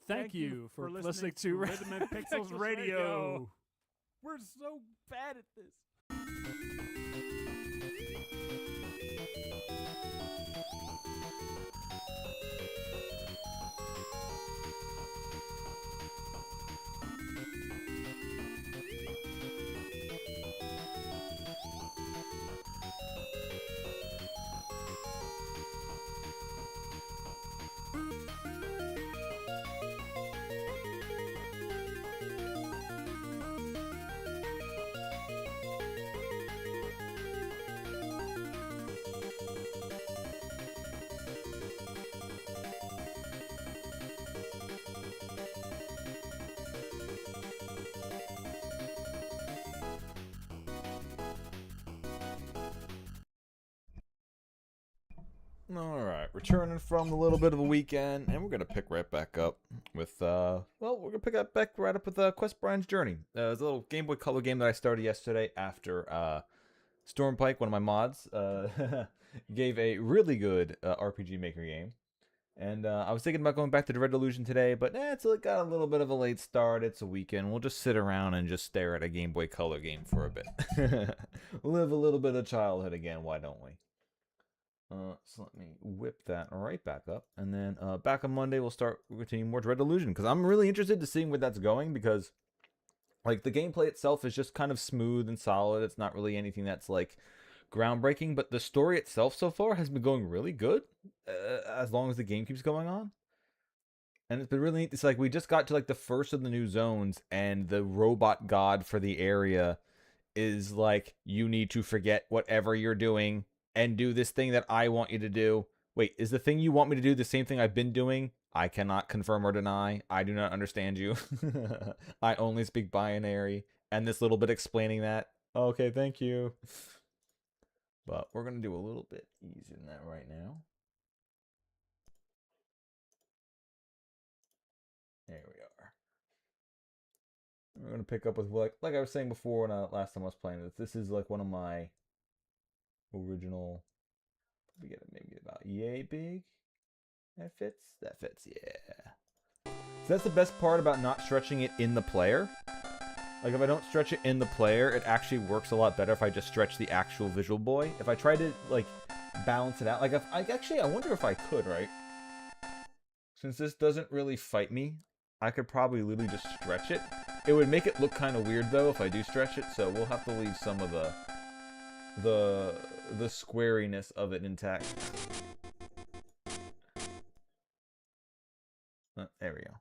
Thank you for listening to Rhythm and Pixels Radio. We're so bad at this. Alright, returning from a little bit of a weekend, and we're going to pick right back up with, we're going to pick up back right up with Quest Brian's Journey. It was a little Game Boy Color game that I started yesterday after Stormpike, one of my mods, gave a really good RPG Maker game. And I was thinking about going back to the Red Illusion today, but it's got a little bit of a late start. It's a weekend. We'll just sit around and just stare at a Game Boy Color game for a bit. Live a little bit of childhood again, why don't we? So let me whip that right back up. And then back on Monday, we'll continue more Red Illusion. Because I'm really interested to seeing where that's going. Because like the gameplay itself is just kind of smooth and solid. It's not really anything that's like groundbreaking. But the story itself so far has been going really good. As long as the game keeps going on. And it's been really neat. It's like we just got to like the first of the new zones. And the robot god for the area is like, you need to forget whatever you're doing and do this thing that I want you to do. Wait, is the thing you want me to do the same thing I've been doing? I cannot confirm or deny. I do not understand you. I only speak binary. And this little bit explaining that. Okay, thank you. But we're going to do a little bit easier than that right now. There we are. We're going to pick up with, like I was saying before when last time I was playing this is like one of my original, we get it maybe about yay big. That fits, yeah. So that's the best part about not stretching it in the player. Like if I don't stretch it in the player, it actually works a lot better if I just stretch the actual Visual Boy. If I try to like balance it out, like if I wonder if I could, right? Since this doesn't really fight me, I could probably literally just stretch it. It would make it look kind of weird though if I do stretch it, so we'll have to leave some of the squariness of it intact. There we go.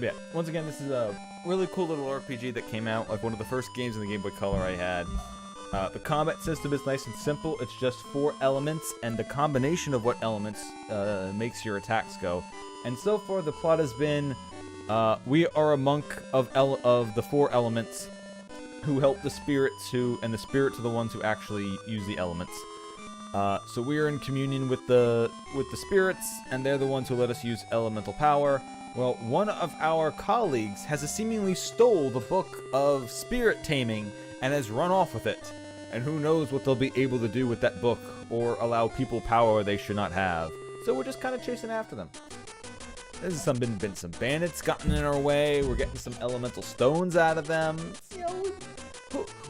Yeah, once again, this is a really cool little RPG that came out, like one of the first games in the Game Boy Color I had. The combat system is nice and simple. It's just 4 elements, and the combination of what elements makes your attacks go. And so far, the plot has been, we are a monk of the 4 elements who help the spirits and the spirits are the ones who actually use the elements. So we are in communion with the spirits, and they're the ones who let us use elemental power. Well, one of our colleagues has seemingly stole the book of spirit taming and has run off with it. And who knows what they'll be able to do with that book, or allow people power they should not have. So we're just kind of chasing after them. There's been some bandits gotten in our way. We're getting some elemental stones out of them. You know,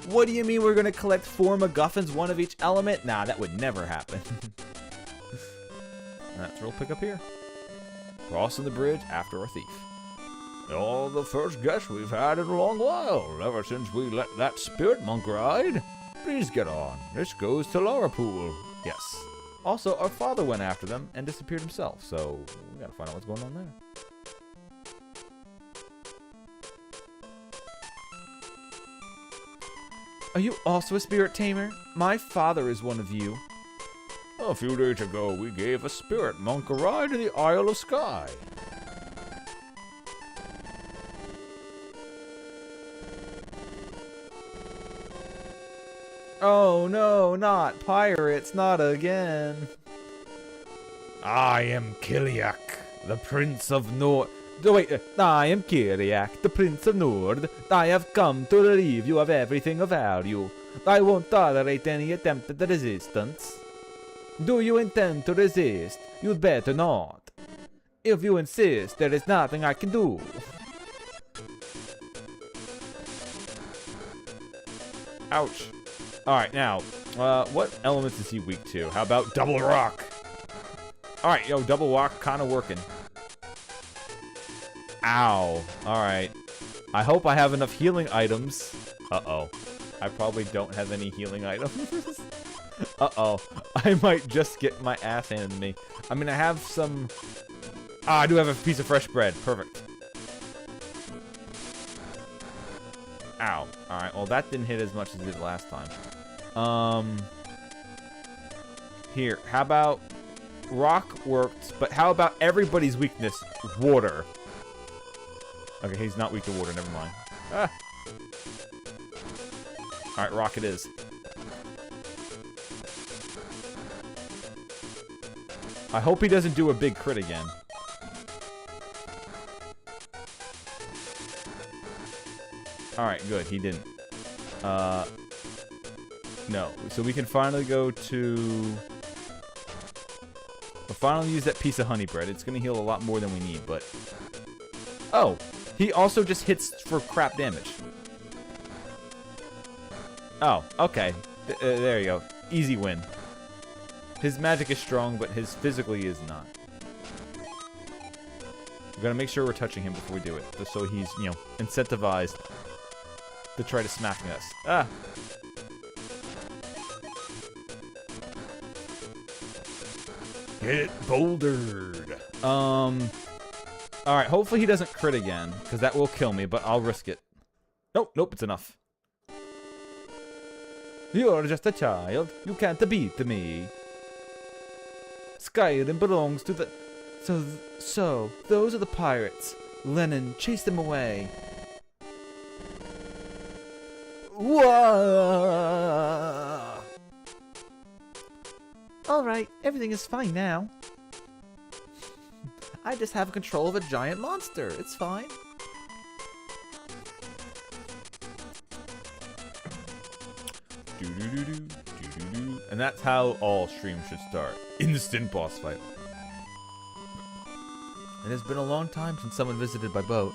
what do you mean we're going to collect 4 MacGuffins, 1 of each element? Nah, that would never happen. That's where we'll pick up here. Crossing the bridge after our thief. You're the first guest we've had in a long while, ever since we let that spirit monk ride. Please get on. This goes to Laura Pool. Yes. Also, our father went after them and disappeared himself, so we gotta find out what's going on there. Are you also a spirit tamer? My father is one of you. A few days ago, we gave a spirit monk a ride to the Isle of Skye. Oh no, not pirates, not again. I am Kiliak, the Prince of Nord. I am Kiliak, the Prince of Nord. I have come to relieve you of everything of value. I won't tolerate any attempt at resistance. Do you intend to resist? You'd better not. If you insist, there is nothing I can do. Ouch. Alright, now, what elements is he weak to? How about double rock? Alright, yo, double rock kinda working. Ow. Alright. I hope I have enough healing items. Uh-oh. I probably don't have any healing items. Uh-oh. I might just get my ass handed to me. I mean, I have some... Ah, I do have a piece of fresh bread. Perfect. Ow. Alright, well, that didn't hit as much as it did last time. Here, how about... Rock worked, but how about everybody's weakness? Water. Okay, he's not weak to water, never mind. Ah. Alright, rock it is. I hope he doesn't do a big crit again. Alright, good, he didn't. No, so we can finally go to... We'll finally use that piece of honey bread. It's gonna heal a lot more than we need, but... Oh! He also just hits for crap damage. Oh, okay. There you go. Easy win. His magic is strong, but his physically is not. We gotta make sure we're touching him before we do it, just so he's, you know, incentivized to try to smack us. Ah! Get it bouldered. Alright, hopefully he doesn't crit again, because that will kill me, but I'll risk it. Nope, nope, it's enough. You're just a child. You can't beat me. Skyrim belongs to the... So, those are the pirates. Lennon, chase them away. Whoa! Alright, everything is fine now. I just have control of a giant monster. It's fine. And that's how all streams should start. Instant boss fight. It has been a long time since someone visited by boat.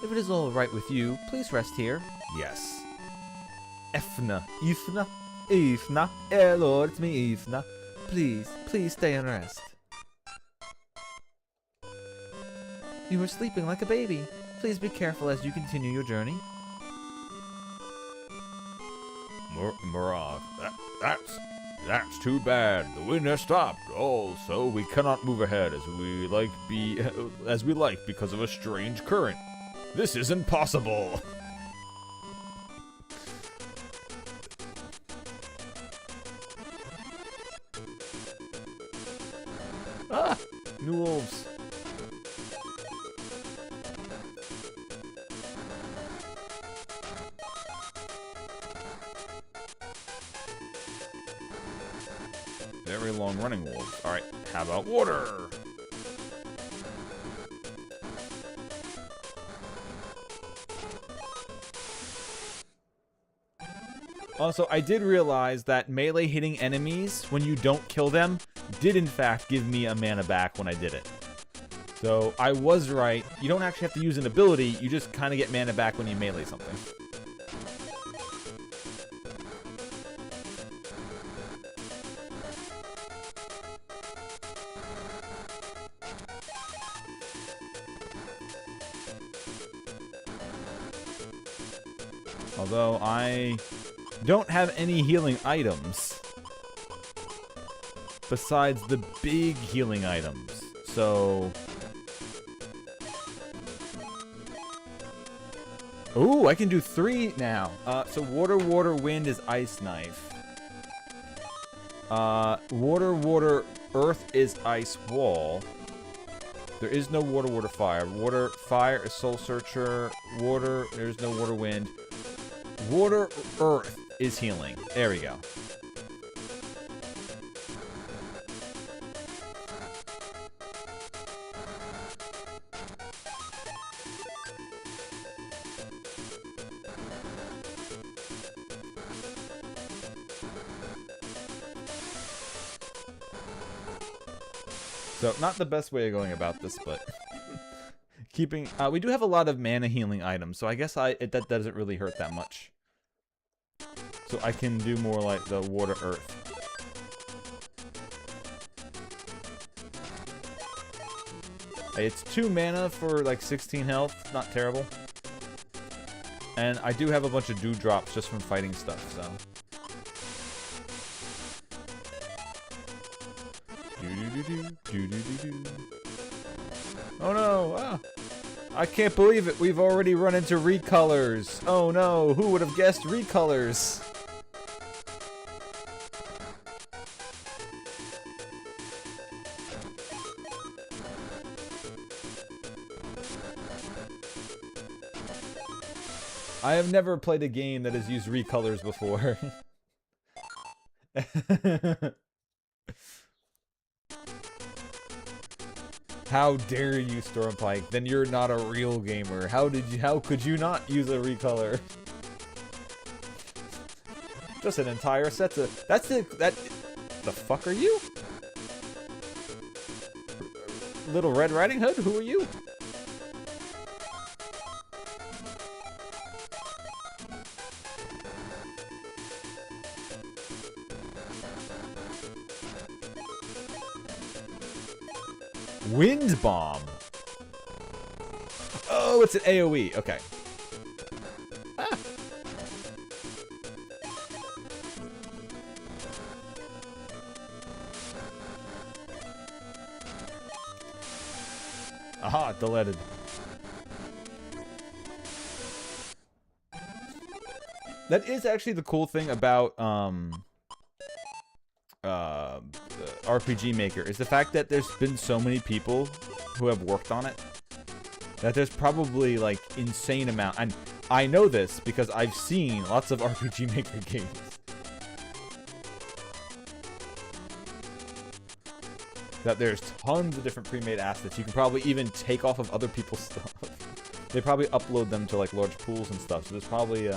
If it is all right with you, please rest here. Yes. Efna. Ifna. Ifna. Lord, it's me, Ifna. Please, please stay and rest. You are sleeping like a baby. Please be careful as you continue your journey. Mirage, that's too bad. The wind has stopped. Also, we cannot move ahead as we like because of a strange current. This isn't possible. Ah, new wolves. Very long running wolves. Alright, how about water? Also, I did realize that melee hitting enemies, when you don't kill them, did in fact give me a mana back when I did it. So, I was right. You don't actually have to use an ability, you just kind of get mana back when you melee something. Although I don't have any healing items besides the big healing items. So... Ooh, I can do 3 now. So water, water, wind is ice knife. Water, water, earth is ice wall. There is no water, water, fire. Water, fire is soul searcher. Water, there's no water, wind. Water, earth is healing. There we go. So, not the best way of going about this, but keeping... we do have a lot of mana healing items, so I guess that doesn't really hurt that much. So I can do more like the water earth. It's 2 mana for like 16 health, not terrible. And I do have a bunch of dewdrops just from fighting stuff, so. Oh no! Ah. I can't believe it. We've already run into recolors. Oh no! Who would have guessed recolors? I have never played a game that has used recolors before. How dare you, Stormpike? Then you're not a real gamer. How could you not use a recolor? Just an entire set of... The fuck are you? Little Red Riding Hood? Who are you? Wind Bomb. Oh, it's an AoE. Okay. Ah. Aha, deleted. That is actually the cool thing about RPG Maker, is the fact that there's been so many people who have worked on it that there's probably like insane amount, and I know this because I've seen lots of RPG Maker games. That there's tons of different pre-made assets you can probably even take off of other people's stuff. They probably upload them to like large pools and stuff, so there's probably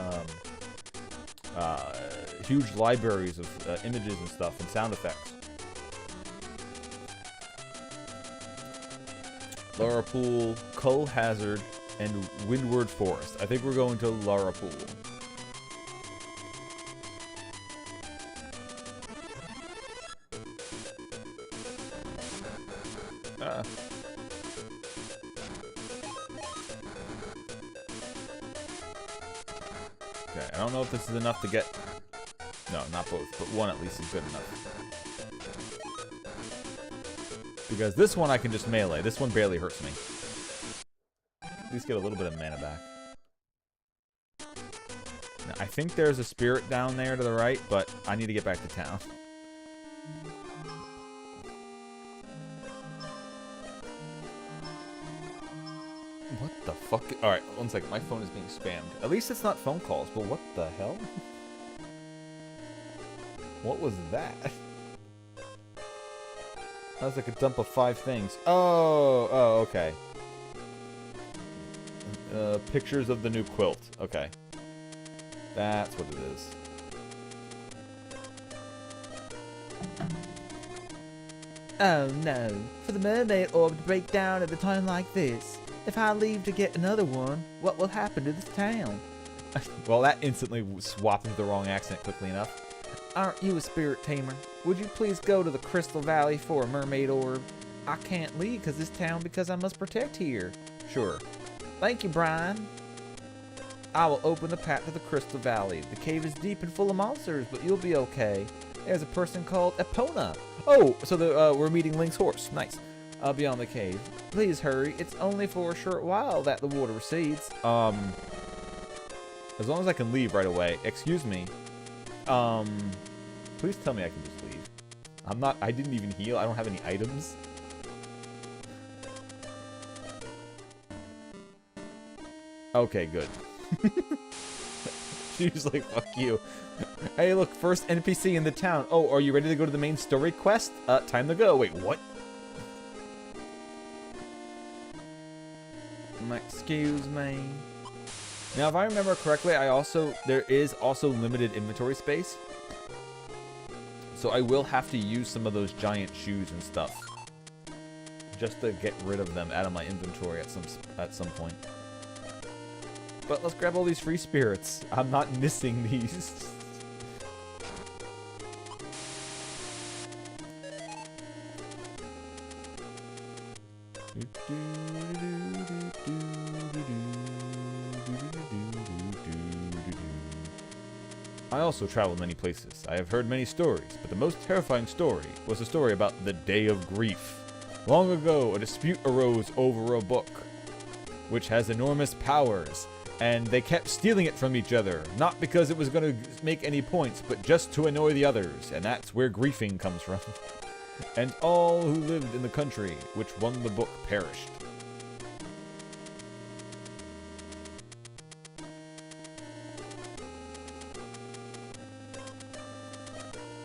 huge libraries of images and stuff and sound effects. Lara Pool, Cull Hazard, and Windward Forest. I think we're going to Lara Pool. Okay, I don't know if this is enough to get... No, not both, but one at least is good enough. Because this one I can just melee. This one barely hurts me. At least get a little bit of mana back. Now, I think there's a spirit down there to the right, but I need to get back to town. What the fuck? Alright, one second. My phone is being spammed. At least it's not phone calls, but what the hell? What was that? That was like a dump of 5 things. Oh, okay. Pictures of the new quilt. Okay. That's what it is. Oh no, for the mermaid orb to break down at a time like this. If I leave to get another one, what will happen to this town? Well, that instantly swapped into the wrong accent quickly enough. Aren't you a spirit tamer? Would you please go to the Crystal Valley for a mermaid orb? I can't leave this town because I must protect here. Sure. Thank you, Brian. I will open the path to the Crystal Valley. The cave is deep and full of monsters, but you'll be okay. There's a person called Epona. Oh, so we're meeting Link's horse. Nice. I'll be on the cave. Please hurry. It's only for a short while that the water recedes. As long as I can leave right away. Excuse me. Please tell me I can just leave. I didn't even heal. I don't have any items. Okay, good. She was like, fuck you. Hey, look, first NPC in the town. Oh, are you ready to go to the main story quest? Time to go. Wait, what? Excuse me. Now, if I remember correctly, there is also limited inventory space. So I will have to use some of those giant shoes and stuff. just to get rid of them out of my inventory at some point. But let's grab all these free spirits. I'm not missing these. I also traveled many places. I have heard many stories, but the most terrifying story was a story about the Day of Grief. Long ago, a dispute arose over a book, which has enormous powers, and they kept stealing it from each other, not because it was going to make any points, but just to annoy the others, and that's where griefing comes from. And all who lived in the country which won the book perished.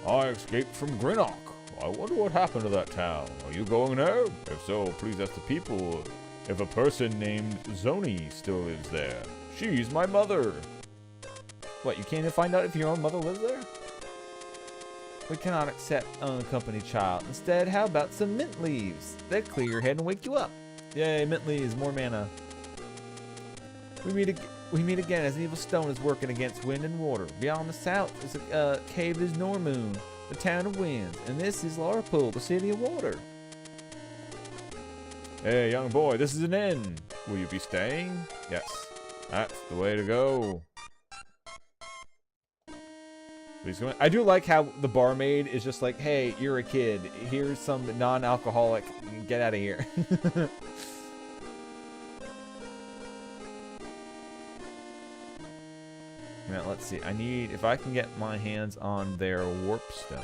I escaped from Greenock. I wonder what happened to that town. Are you going there? If so, please ask the people if a person named Zoni still lives there. She's my mother. What, you can't even find out if your own mother lives there? We cannot accept unaccompanied child. Instead, how about some mint leaves? They'll clear your head and wake you up. Yay, mint leaves, more mana. We meet again as an evil stone is working against wind and water. Beyond the south is a cave is Normoon, the town of winds, and this is Larpool, the city of water. Hey, young boy, this is an inn. Will you be staying? Yes, that's the way to go. Please come in. I do like how the barmaid is just like, hey, you're a kid. Here's some non-alcoholic. Get out of here. Now, let's see. I need, if I can get my hands on their warpstone.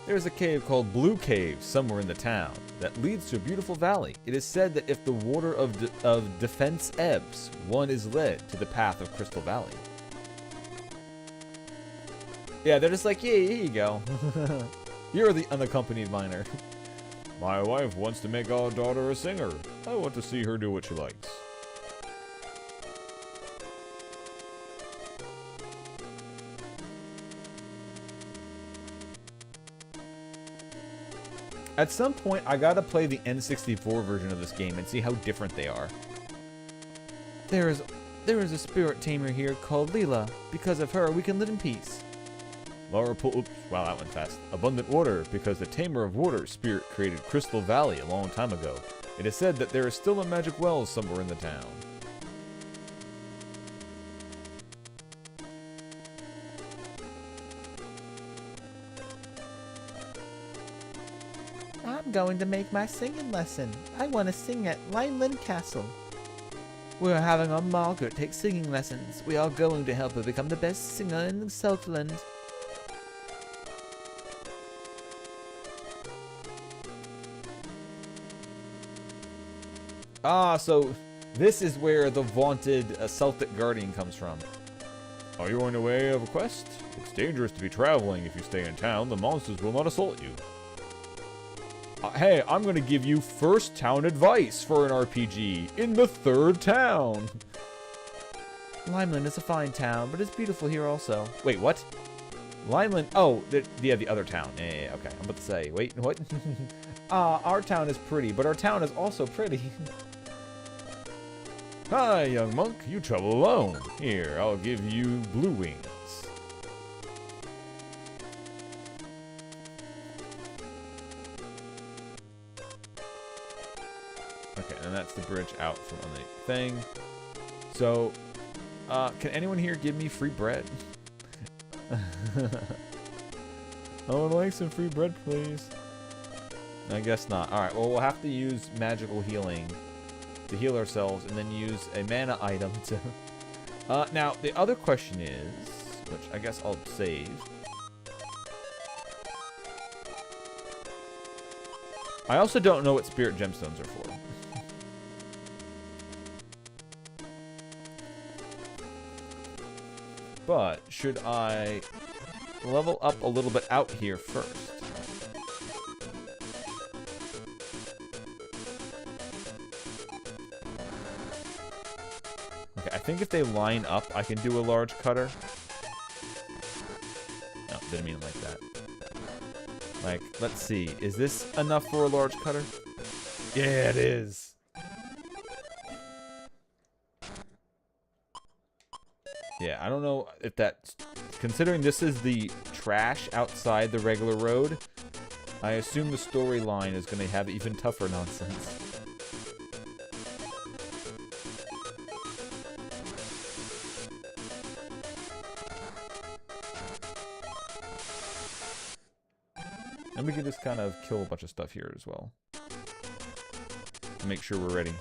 There's a cave called Blue Cave somewhere in the town that leads to a beautiful valley. It is said that if the water of defense ebbs, one is led to the path of Crystal Valley. Yeah, they're just like, yeah, here you go. You're the unaccompanied minor. My wife wants to make our daughter a singer. I want to see her do what she likes. At some point, I gotta play the N64 version of this game and see how different they are. There is a spirit tamer here called Leela. Because of her, we can live in peace. Oops, wow, that went fast. Abundant water, because the Tamer of Water spirit created Crystal Valley a long time ago. It is said that there is still a magic well somewhere in the town. I'm going to make my singing lesson. I want to sing at Lineland Castle. We're having our Margaret take singing lessons. We are going to help her become the best singer in Southland. Ah, so this is where the vaunted Celtic Guardian comes from. Are you on the way of a quest? It's dangerous to be traveling if you stay in town. The monsters will not assault you. Hey, I'm going to give you first town advice for an RPG in the third town. Limeland is a fine town, but it's beautiful here also. Wait, what? Limeland? Oh, yeah, the other town. Yeah, okay. I'm about to say, wait, what? Our town is pretty, but our town is also pretty. Hi, young monk. You travel alone. Here, I'll give you blue wings. Okay, and that's the bridge out from on the thing. So, can anyone here give me free bread? I would like some free bread, please. I guess not. Alright, well, we'll have to use magical healing to heal ourselves, and then use a mana item to... now, the other question is, which I guess I'll save. I also don't know what spirit gemstones are for. But, should I level up a little bit out here first? Okay, I think if they line up, I can do a large cutter. No, didn't mean it like that. Like, let's see. Is this enough for a large cutter? Yeah, it is. Yeah, I don't know if that's... Considering this is the trash outside the regular road, I assume the storyline is going to have even tougher nonsense. And we can just kind of kill a bunch of stuff here as well. To make sure we're ready.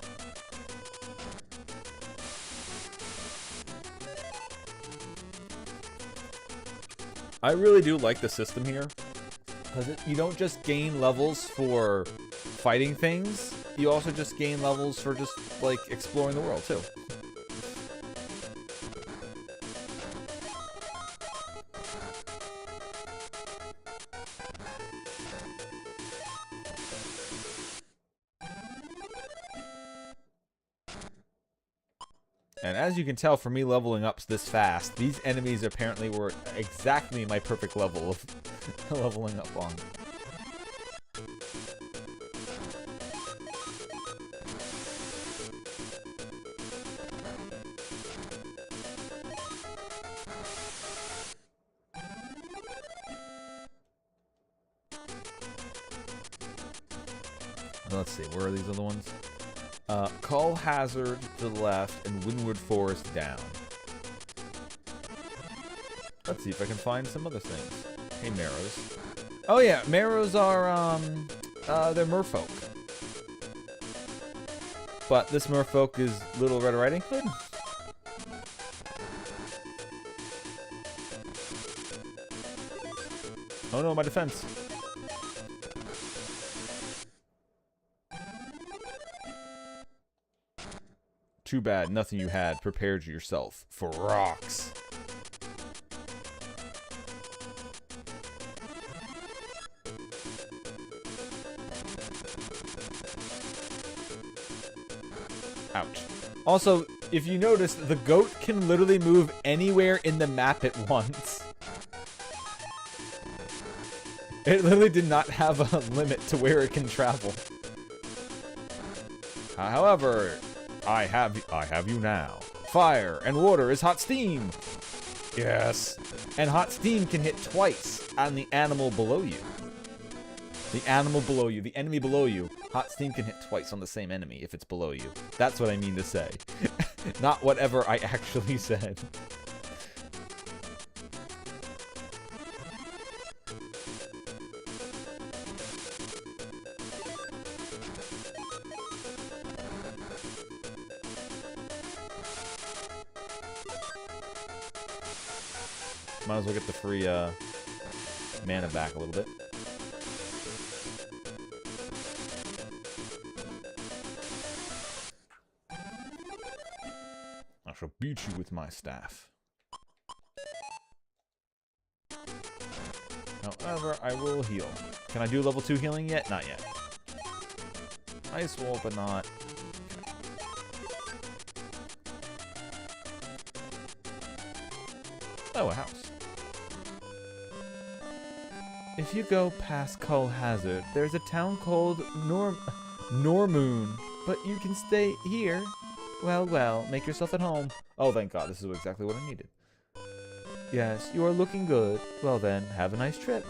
I really do like the system here. Because you don't just gain levels for fighting things, you also just gain levels for just, like, exploring the world, too. And as you can tell from me leveling up this fast, these enemies apparently were exactly my perfect level of leveling up on. Let's see, where are these other ones? Call Hazard to the left and Windward Forest down. Let's see if I can find some other things. Hey, Marrows. Oh yeah, Marrows are, they're merfolk. But this merfolk is Little Red Riding Hood. Oh no, my defense. Too bad nothing you had prepared yourself for rocks. Ouch. Also, if you notice, the goat can literally move anywhere in the map at once. It literally did not have a limit to where it can travel. However, I have you now. Fire and water is hot steam. Yes. And hot steam can hit twice on the animal below you. The animal below you, the enemy below you. Hot steam can hit twice on the same enemy if it's below you. That's what I mean to say. Not whatever I actually said. Might as well get the free mana back a little bit. I shall beat you with my staff. However, I will heal. Can I do level 2 healing yet? Not yet. Ice wall, but not. Oh, a house. If you go past Cull Hazard, there's a town called Normoon, but you can stay here. Well, make yourself at home. Oh, thank God, this is exactly what I needed. Yes, you are looking good. Well then, have a nice trip.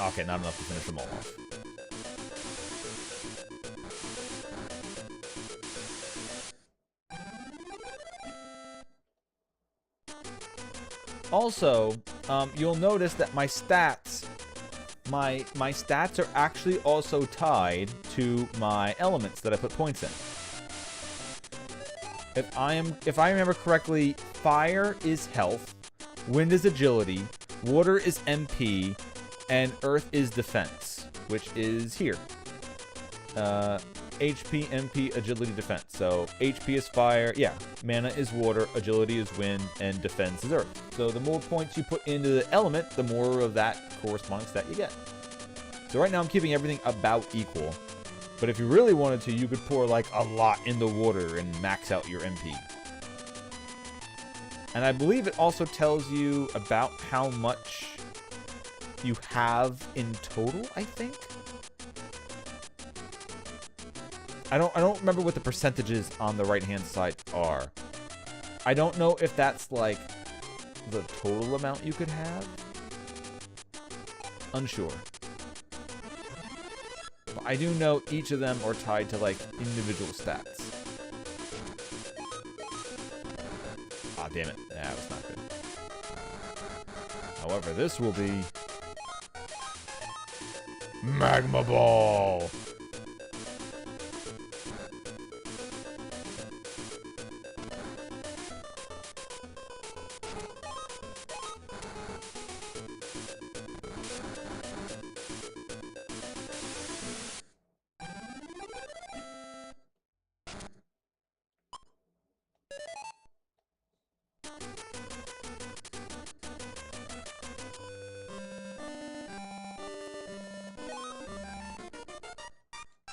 Okay, not enough to finish them all off. Also, you'll notice that my stats, my stats are actually also tied to my elements that I put points in. If I remember correctly, fire is health, wind is agility, water is MP, and earth is defense, which is here. HP, MP, agility, defense. So HP is fire, yeah. Mana is water, agility is wind, and defense is earth. So the more points you put into the element, the more of that corresponding stat you get. So right now I'm keeping everything about equal. But if you really wanted to, you could pour like a lot in the water and max out your MP. And I believe it also tells you about how much you have in total, I think. I don't remember what the percentages on the right-hand side are. I don't know if that's like the total amount you could have. Unsure. But I do know each of them are tied to like individual stats. Ah, damn it. That was not good. However, this will be Magma Ball.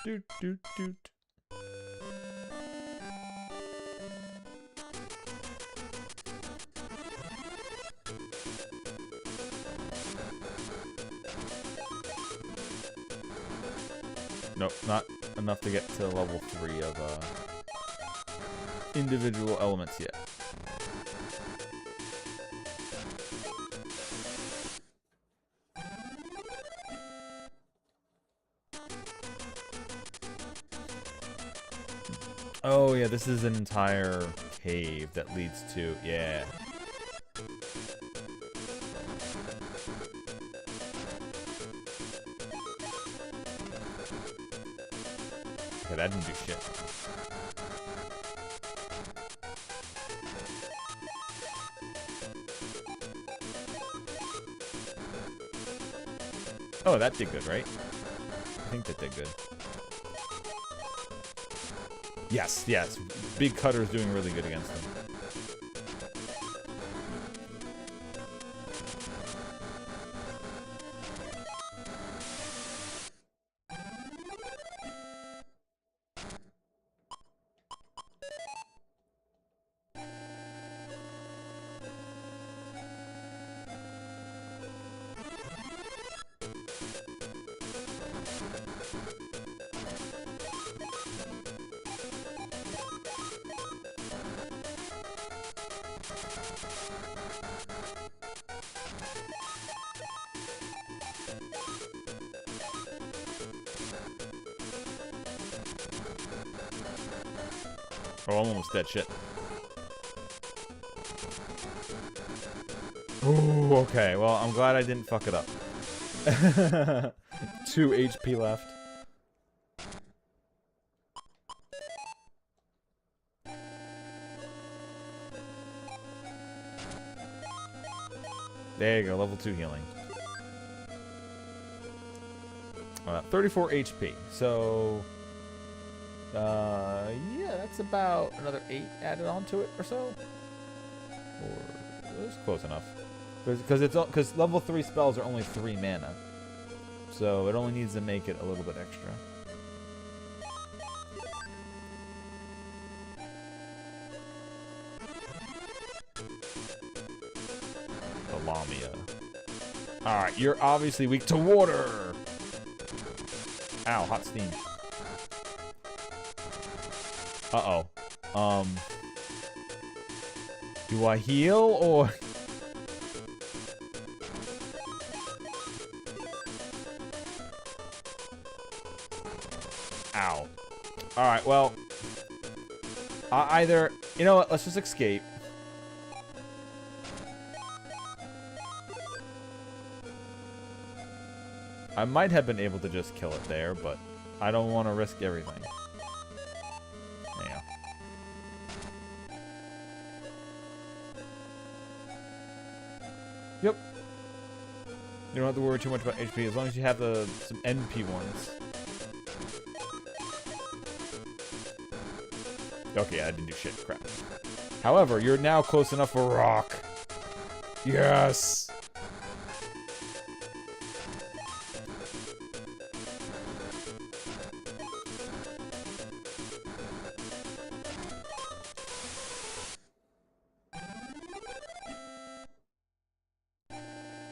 Doot, doot, doot. Nope, not enough to get to level 3 of individual elements yet. Oh yeah, this is an entire cave that leads to, yeah. Okay, that didn't do shit. Oh, that did good, right? I think that did good. Yes, yes. Big Cutter is doing really good against them. Oh, I'm almost dead shit. Ooh, okay. Well, I'm glad I didn't fuck it up. 2 HP left. There you go, level 2 healing. 34 HP. So, yeah, that's about another 8 added onto it or so. Or it's close enough. Because level 3 spells are only 3 mana, so it only needs to make it a little bit extra. The Lamia. Alright, you're obviously weak to water! Ow, hot steam. Uh-oh. Do I heal, or... Ow. Alright, well... either... You know what, let's just escape. I might have been able to just kill it there, but I don't want to risk everything. Yeah. Yep. You don't have to worry too much about HP as long as you have some NP ones. Okay, I didn't do shit. Crap. However, you're now close enough for rock. Yes!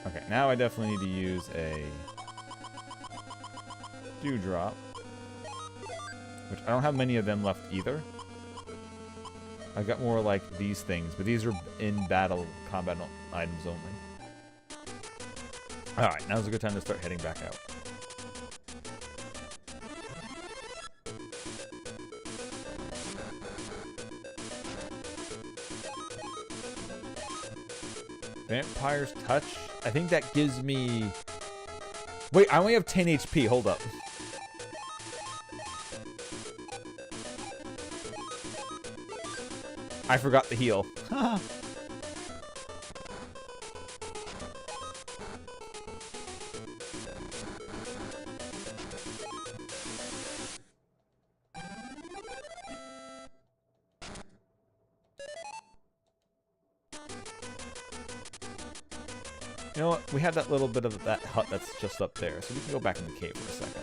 Okay, now I definitely need to use a dewdrop. Which I don't have many of them left either. I've got more like these things, but these are in battle combat items only. Alright, now's a good time to start heading back out. Vampire's Touch? I think that gives me... Wait, I only have 10 HP. Hold up. I forgot the heal. You know what? We have that little bit of that hut that's just up there, so we can go back in the cave for a second.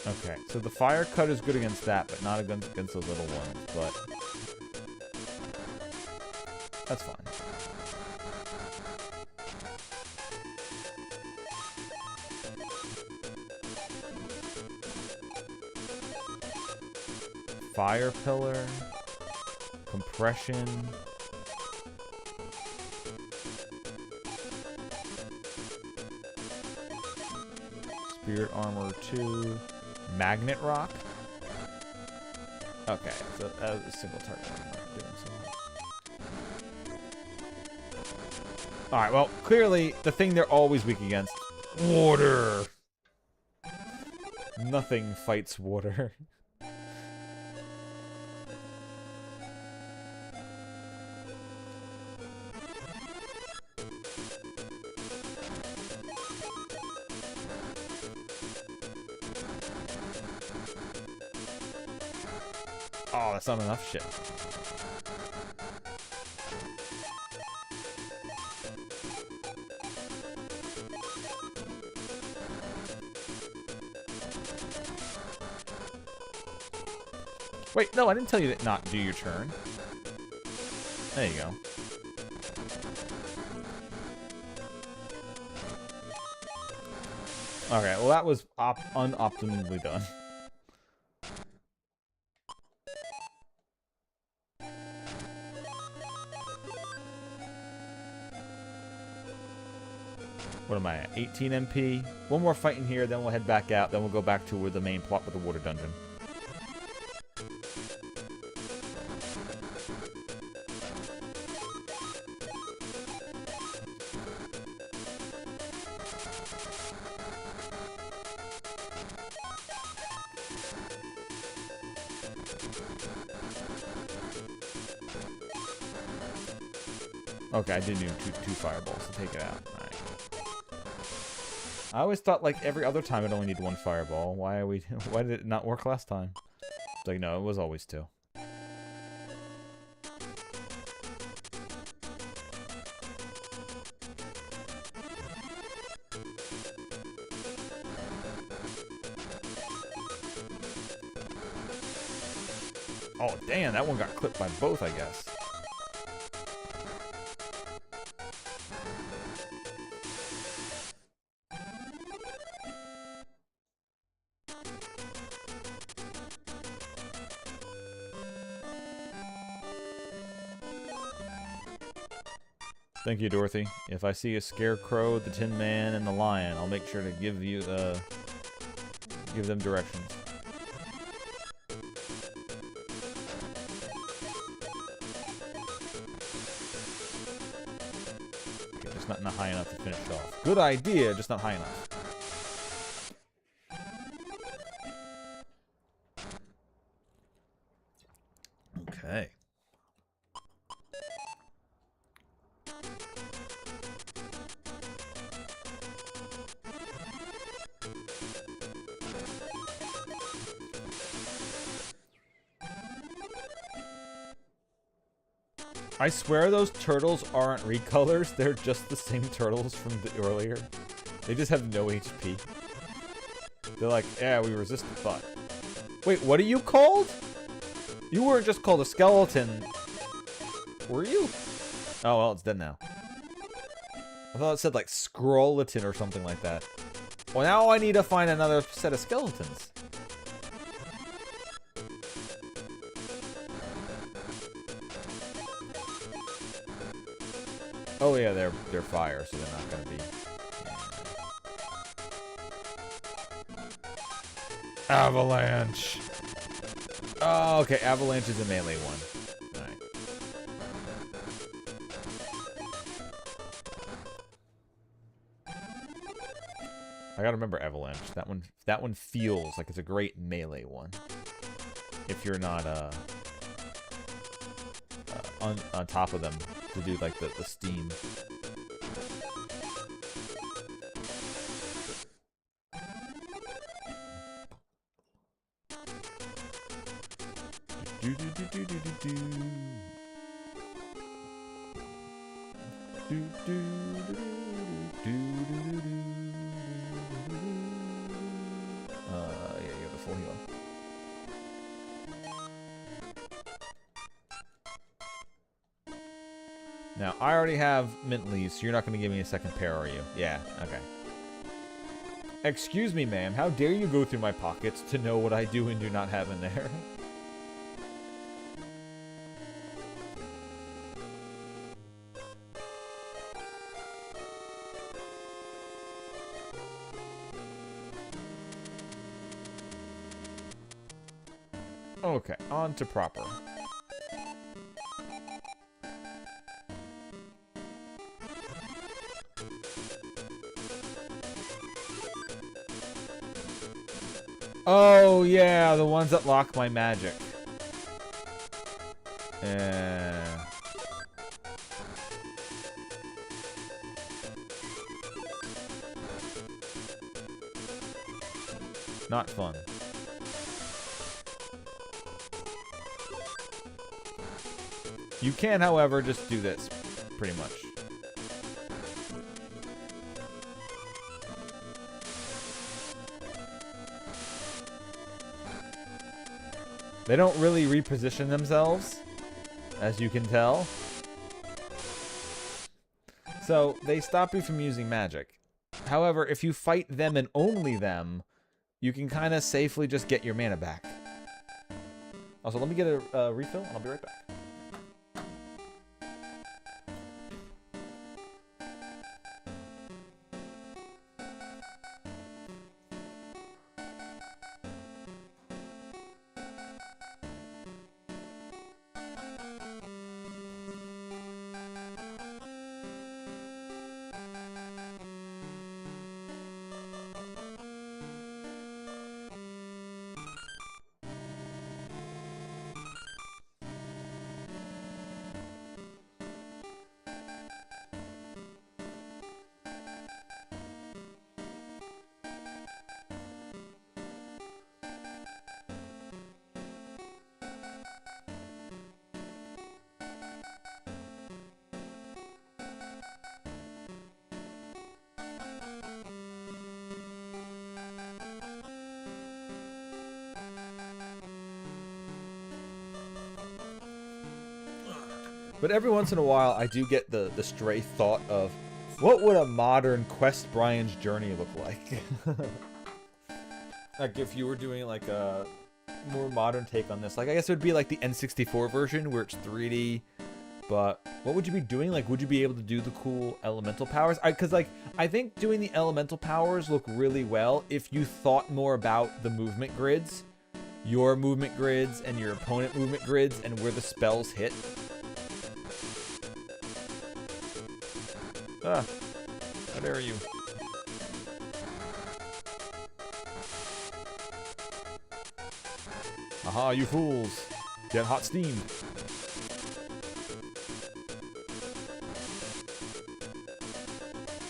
Okay, so the fire cut is good against that, but not against those little ones, but... That's fine. Fire pillar. Compression. Spirit armor 2. Magnet rock. Okay, so that was a single target. I'm not doing so. Alright, well, clearly the thing they're always weak against. Water. Nothing fights water. Oh, that's not enough shit. Wait, no, I didn't tell you to not do your turn. There you go. Okay, well that was unoptimally done. What am I at? 18 MP. One more fight in here, then we'll head back out. Then we'll go back to where the main plot with the water dungeon. Okay, I did do two fireballs to take it out. All right. I always thought like every other time I'd only need one fireball. Why did it not work last time? It's like, no, it was always two. Oh, damn, that one got clipped by both, I guess. Thank you, Dorothy. If I see a scarecrow, the Tin Man, and the lion, I'll make sure to give you Give them directions. Okay, just not high enough to finish it off. Good idea, just not high enough. Okay. I swear those turtles aren't recolors. They're just the same turtles from the earlier. They just have no HP. They're like, yeah, we resist the thought. Wait, what are you called? You weren't just called a skeleton. Were you? Oh, well, it's dead now. I thought it said like Scrolleton or something like that. Well, now I need to find another set of skeletons. Oh yeah, they're fire, so they're not gonna be. Avalanche. Oh, okay. Avalanche is a melee one. All right. I gotta remember Avalanche. That one feels like it's a great melee one. If you're not on top of them to do like the steam. Yeah, you have a full heal. Now, I already have mint leaves, so you're not going to give me a second pair, are you? Yeah, okay. Excuse me, ma'am. How dare you go through my pockets to know what I do and do not have in there? Okay, on to proper. Oh, yeah, the ones that lock my magic. Not fun. You can, however, just do this, pretty much. They don't really reposition themselves, as you can tell. So, they stop you from using magic. However, if you fight them and only them, you can kind of safely just get your mana back. Also, let me get a refill, and I'll be right back. But every once in a while, I do get the stray thought of, what would a modern Quest Brian's Journey look like? Like, if you were doing, like, a more modern take on this. Like, I guess it would be, like, the N64 version, where it's 3D, But what would you be doing? Like, would you be able to do the cool elemental powers? Because, like, I think doing the elemental powers look really well if you thought more about the movement grids. Your movement grids and your opponent movement grids and where the spells hit. Ah, how dare you. Aha, you fools. Get hot steamed.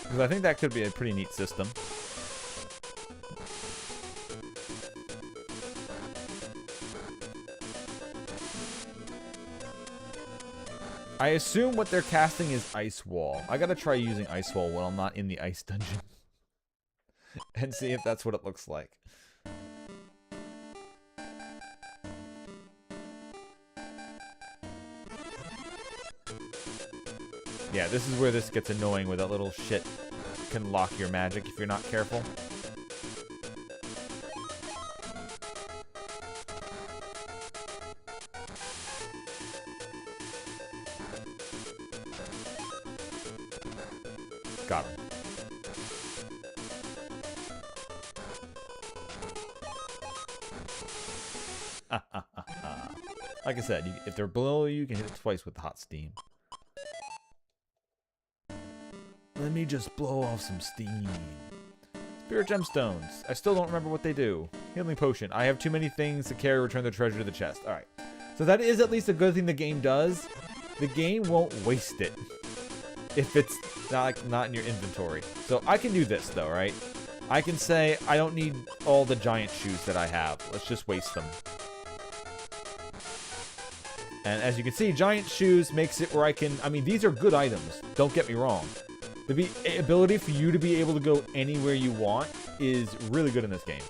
Because I think that could be a pretty neat system. I assume what they're casting is Ice Wall. I gotta try using Ice Wall when I'm not in the ice dungeon. And see if that's what it looks like. Yeah, this is where this gets annoying, where that little shit can lock your magic if you're not careful. Got him. Like I said, if they're below you, you can hit it twice with hot steam. Let me just blow off some steam. Spirit gemstones. I still don't remember what they do. Healing potion. I have too many things to carry. Return the treasure to the chest. Alright. So that is at least a good thing the game does. The game won't waste it if it's not in your inventory. So I can do this though, right? I can say I don't need all the giant shoes that I have. Let's just waste them. And as you can see, giant shoes makes it where I can... I mean, these are good items. Don't get me wrong. The ability for you to be able to go anywhere you want is really good in this game.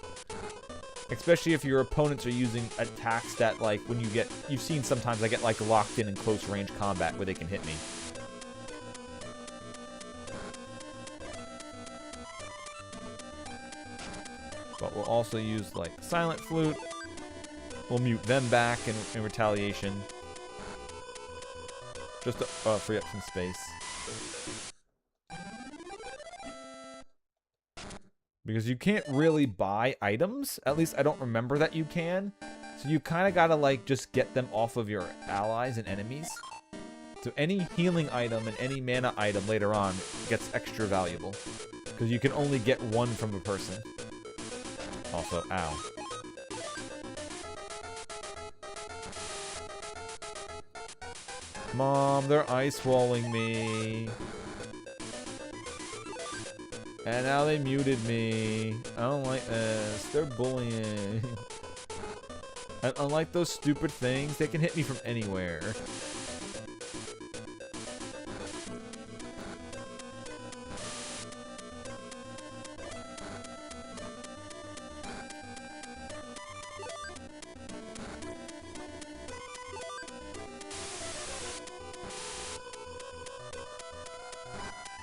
Especially if your opponents are using attacks that, like, when you get... You've seen sometimes I get, like, locked in close range combat where they can hit me. But we'll also use, like, Silent Flute. We'll mute them back in retaliation. Just to free up some space. Because you can't really buy items. At least I don't remember that you can. So you kind of gotta, like, just get them off of your allies and enemies. So any healing item and any mana item later on gets extra valuable. Because you can only get one from a person. Also, ow. Mom, they're ice walling me. And now they muted me. I don't like this. They're bullying. And unlike those stupid things, they can hit me from anywhere.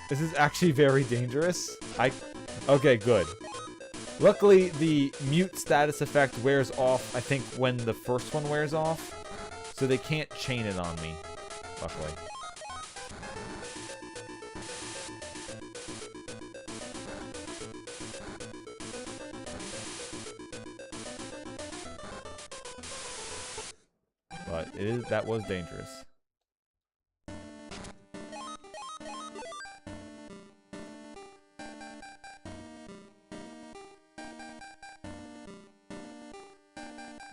This is actually very dangerous. Okay, good. Luckily, the mute status effect wears off, I think, when the first one wears off. So they can't chain it on me. Luckily. But that was dangerous.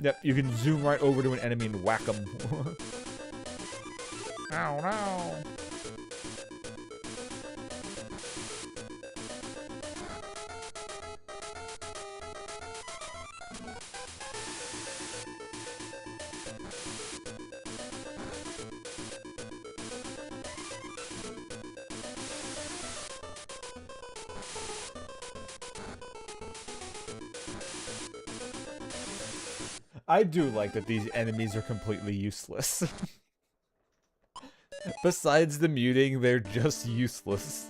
Yep, you can zoom right over to an enemy and whack them. Ow, no. I do like that these enemies are completely useless. Besides the muting, they're just useless.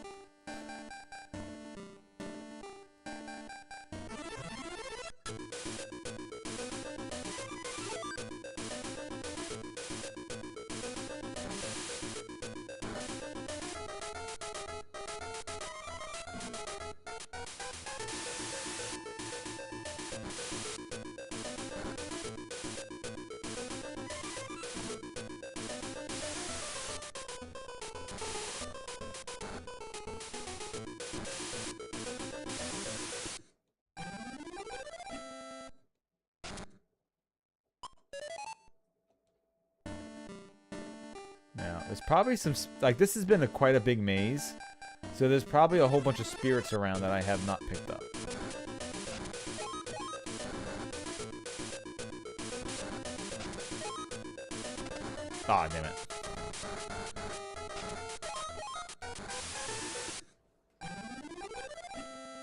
There's probably some... Like, this has been quite a big maze. So there's probably a whole bunch of spirits around that I have not picked up. Ah, damn it.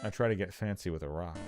I try to get fancy with a rock.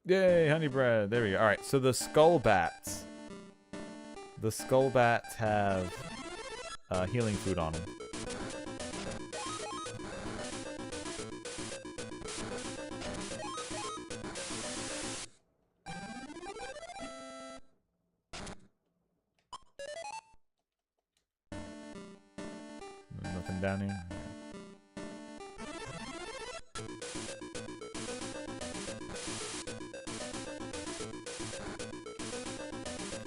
Yay, honey bread. There we go. Alright, so the skull bats. The skull bats have healing food on them. Nothing down here.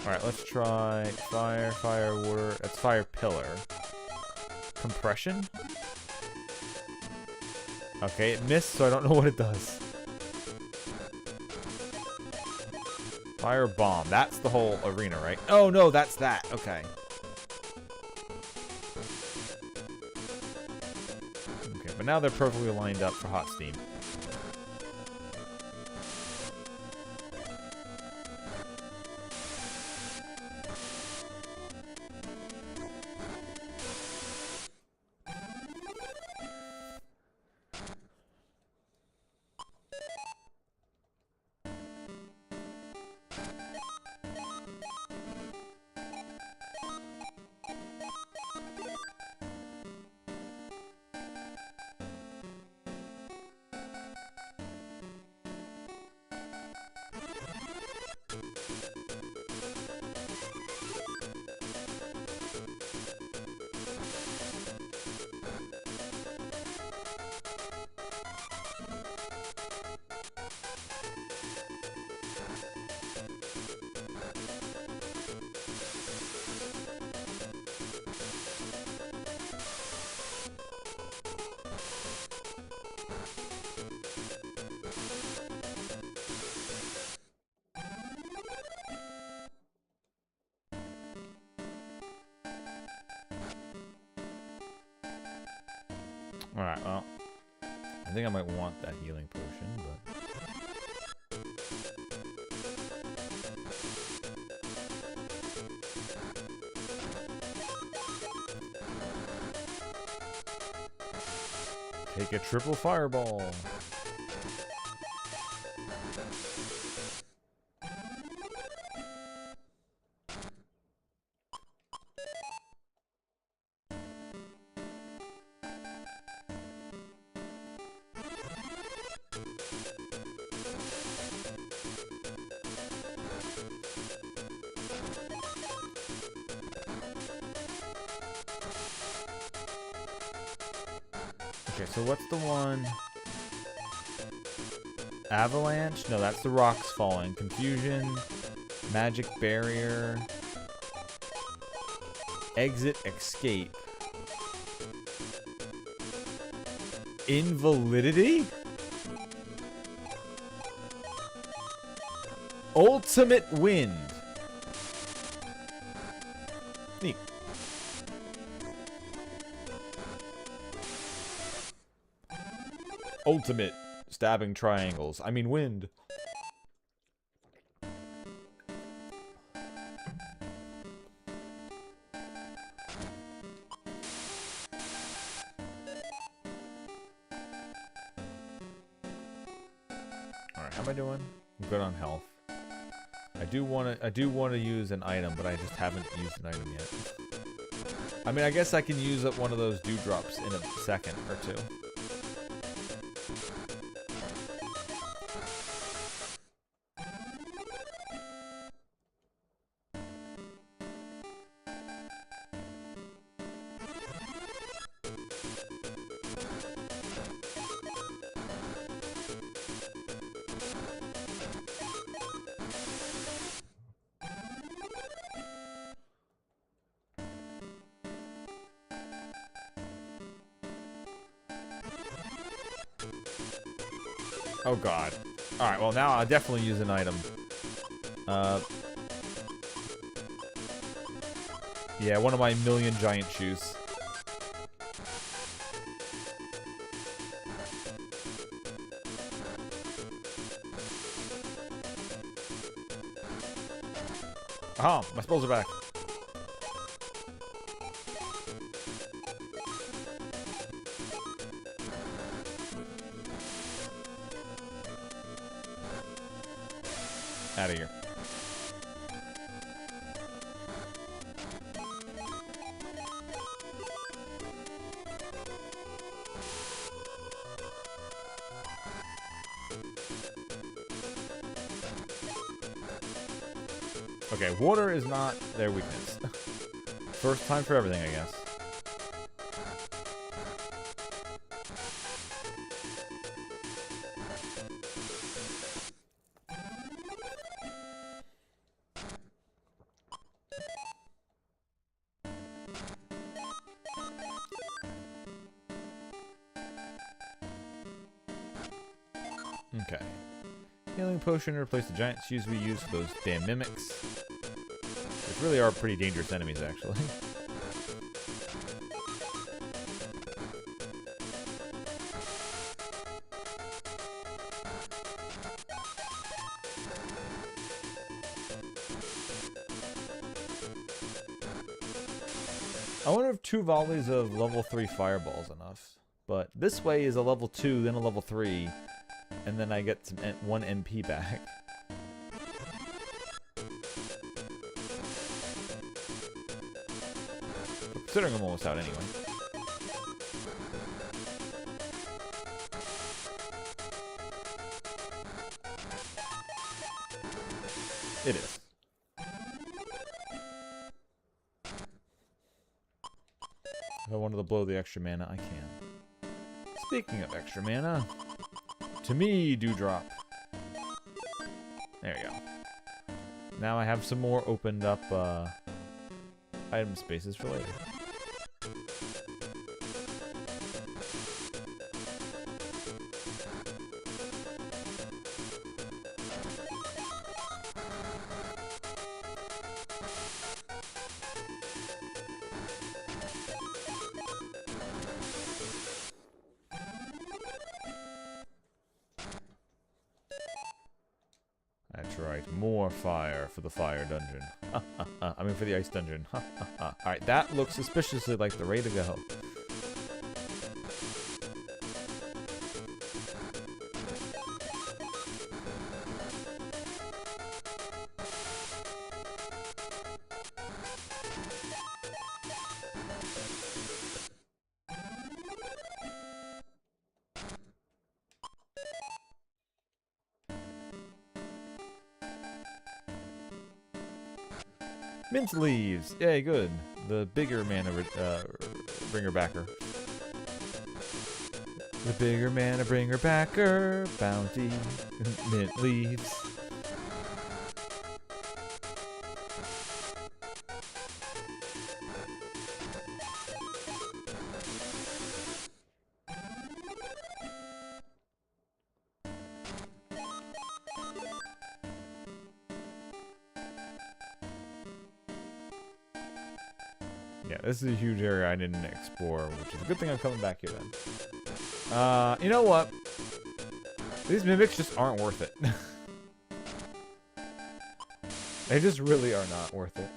Alright, let's try fire, fire, water. That's fire pillar. Compression? Okay, it missed, so I don't know what it does. Fire bomb. That's the whole arena, right? Oh, no, that's that. Okay. Okay, but now they're perfectly lined up for hot steam. Alright, well, I think I might want that healing potion, but... Take a triple fireball! Okay, so what's the one? Avalanche? No, that's the rocks falling. Confusion. Magic barrier. Exit, escape. Invalidity? Ultimate wind. Neat. Ultimate stabbing triangles. I mean wind. how am I doing? I'm good on health. I do want to use an item, but I just haven't used an item yet. I mean, I guess I can use up one of those dewdrops in a second or two. Oh god. Alright, well now I'll definitely use an item. Yeah, one of my million giant shoes. Oh, my spells are back. Out of here. Okay, water is not their weakness. First time for everything, I guess. Okay. Healing potion to replace the giant shoes we use for those damn mimics. Which really are pretty dangerous enemies, actually. I wonder if 2 volleys of level 3 fireballs enough. But this way is a level 2, then a level 3. And then I get some 1 MP back. Considering I'm almost out anyway. It is. If I wanted to blow the extra mana, I can. Speaking of extra mana, to me, Dewdrop. There you go. Now I have some more opened up item spaces for later. That's right, more fire for the fire dungeon. I mean for the ice dungeon. Alright, that looks suspiciously like the way to go. Mint leaves! Yay, good. The bigger mana bringer backer. The bigger mana bringer backer. Bounty. Mint leaves. Yeah, this is a huge area I didn't explore, which is a good thing I'm coming back here then. You know what? These mimics just aren't worth it. They just really are not worth it.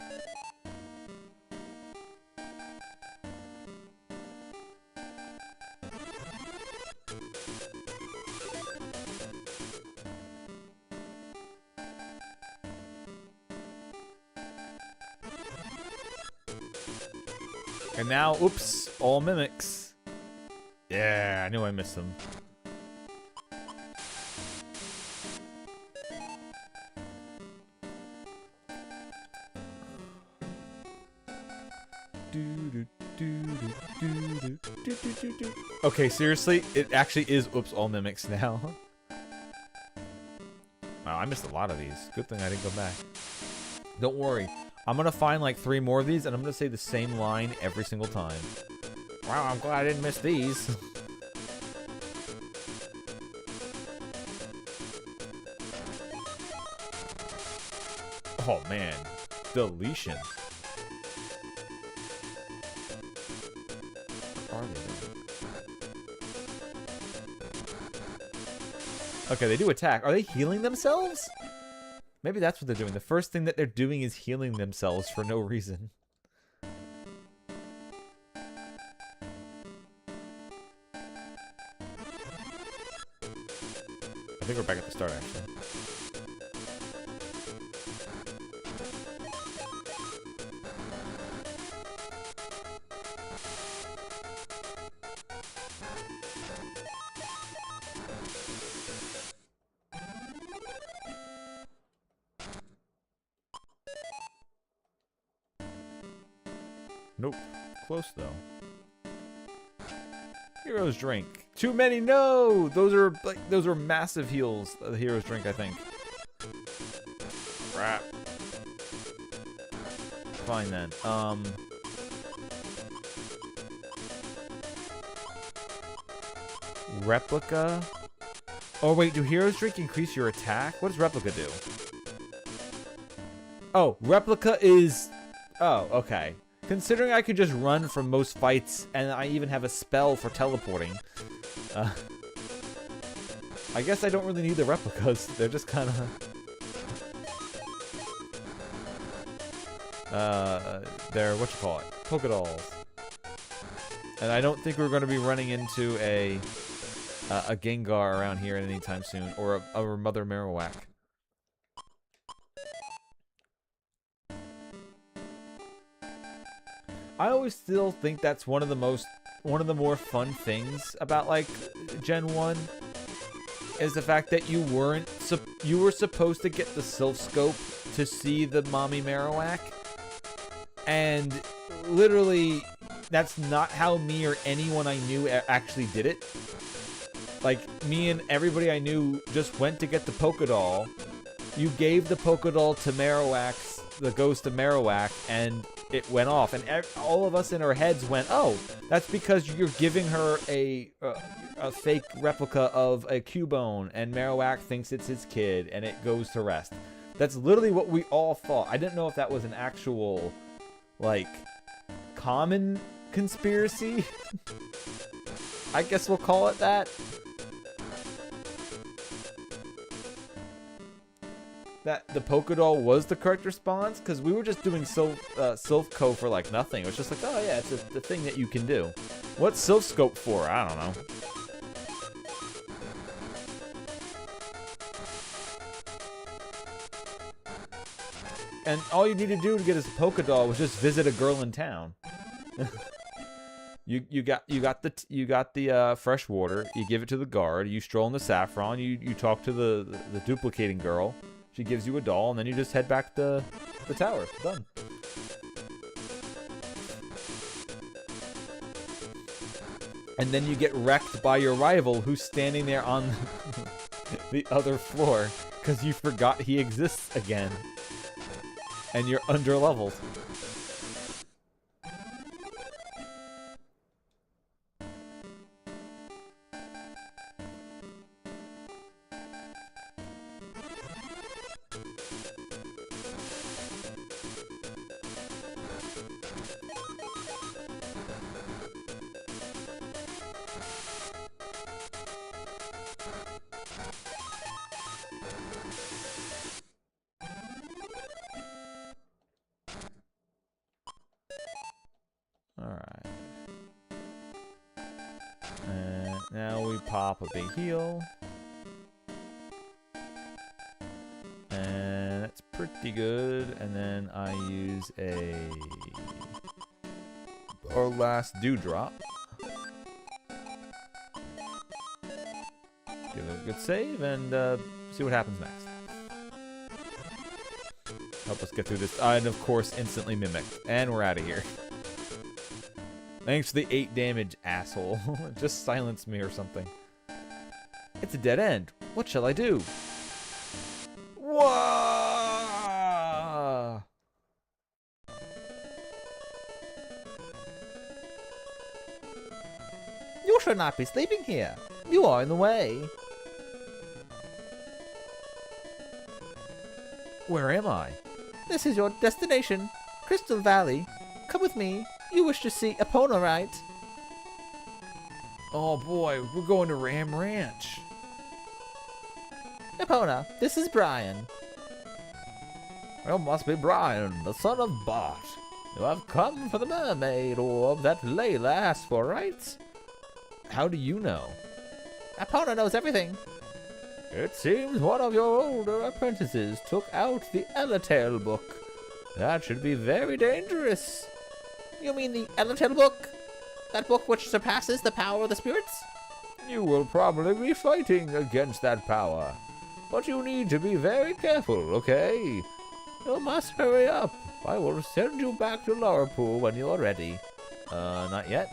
And now, oops, all mimics. Yeah, I knew I missed them. Okay, seriously, it actually is oops, all mimics now. Wow, I missed a lot of these. Good thing I didn't go back. Don't worry. I'm gonna find like 3 more of these, and I'm gonna say the same line every single time. Wow, I'm glad I didn't miss these. Oh man, deletion. What are they doing? Okay, they do attack. Are they healing themselves? Maybe that's what they're doing. The first thing that they're doing is healing themselves for no reason. I think we're back at the start, actually. Nope. Close, though. Hero's Drink. Too many, no! Those are massive heals. The Hero's Drink, I think. Crap. Fine then. Replica. Oh wait, do Hero's Drink increase your attack? What does Replica do? Oh, Replica is... Oh, okay. Considering I could just run from most fights, and I even have a spell for teleporting, I guess I don't really need the replicas. They're just kind of... they're, polka dolls. And I don't think we're going to be running into a Gengar around here anytime soon, or a Mother Marowak. I always still think that's one of the more fun things about like Gen 1 is the fact that you were supposed to get the Sylph Scope to see the Mommy Marowak, and literally that's not how me or anyone I knew actually did it. Like, me and everybody I knew just went to get the Polka Doll. You gave the Polka Doll to the ghost of Marowak, and it went off. And all of us in our heads went, oh, that's because you're giving her a fake replica of a Cubone, and Marowak thinks it's his kid, and it goes to rest. That's literally what we all thought. I didn't know if that was an actual, like, common conspiracy. I guess we'll call it that. That the Polka Doll was the correct response, because we were just doing Sylph Co for like nothing. It was just like, oh yeah, it's the thing that you can do. What's Sylph Scope for? I don't know. And all you need to do to get his Polka Doll was just visit a girl in town. You got the fresh water. You give it to the guard. You stroll in the saffron. You talk to the duplicating girl. She gives you a doll, and then you just head back to the tower. Done. And then you get wrecked by your rival, who's standing there on the other floor because you forgot he exists again. And you're under-leveled. Alright. Now we pop a big heal. And that's pretty good. And then I use a our last dewdrop. Give it a good save and see what happens next. Help us get through this. And of course, instantly mimic. And we're out of here. Thanks for the 8 damage, asshole. Just silence me or something. It's a dead end. What shall I do? Whoa! You should not be sleeping here. You are in the way. Where am I? This is your destination, Crystal Valley. Come with me. You wish to see Epona, right? Oh boy, we're going to Ram Ranch. Epona, this is Brian. Well, must be Brian, the son of Bart. You have come for the mermaid orb that Layla asked for, right? How do you know? Epona knows everything. It seems one of your older apprentices took out the Elatail book. That should be very dangerous. You mean the Elatail book? That book which surpasses the power of the spirits? You will probably be fighting against that power. But you need to be very careful, okay? You must hurry up. I will send you back to Larapool when you're ready. Not yet.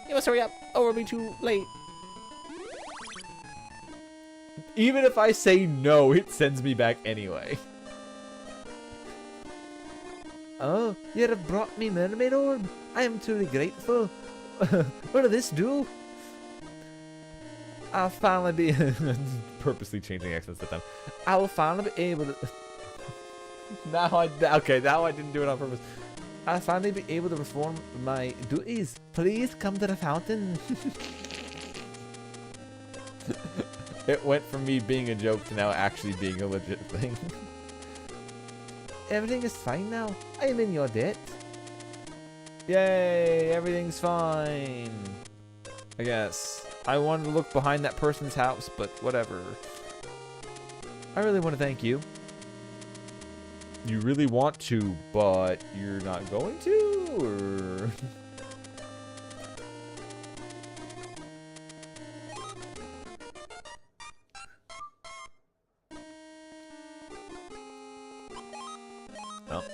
You must hurry up, or we'll be too late. Even if I say no, it sends me back anyway. Oh, you have brought me mermaid orb. I am truly grateful. What did this do? I'll finally be Purposely changing accents that time. I will finally be able to. Now I didn't do it on purpose. I'll finally be able to perform my duties. Please come to the fountain. It went from me being a joke to now actually being a legit thing. Everything is fine now. I am in your debt. Yay, everything's fine. I guess. I wanted to look behind that person's house, but whatever. I really want to thank you. You really want to, but you're not going to, or... Oh.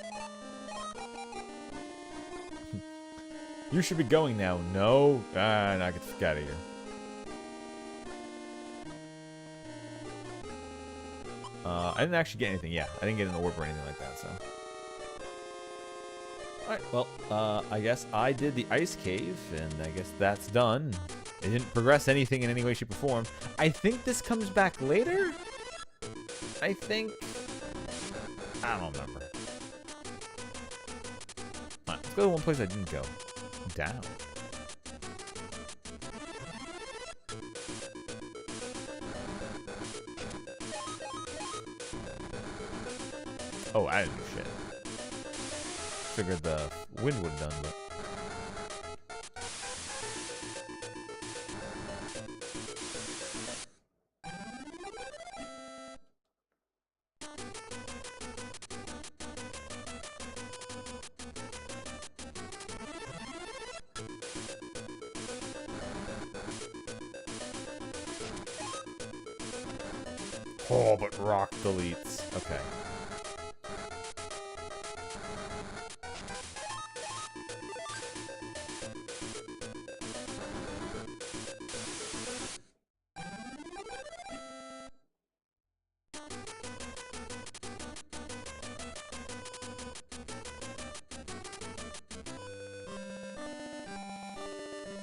You should be going now. No? Ah, no, get the fuck out of here. I didn't actually get anything. Yeah, I didn't get an orb or anything like that, so. Alright, well, I guess I did the ice cave, and I guess that's done. It didn't progress anything in any way, shape, or form. I think this comes back later? I think... I don't remember. Alright, let's go to one place I didn't go. Down. Oh, I didn't do shit. Figured the wind would have done, but... Oh, but rock deletes. Okay.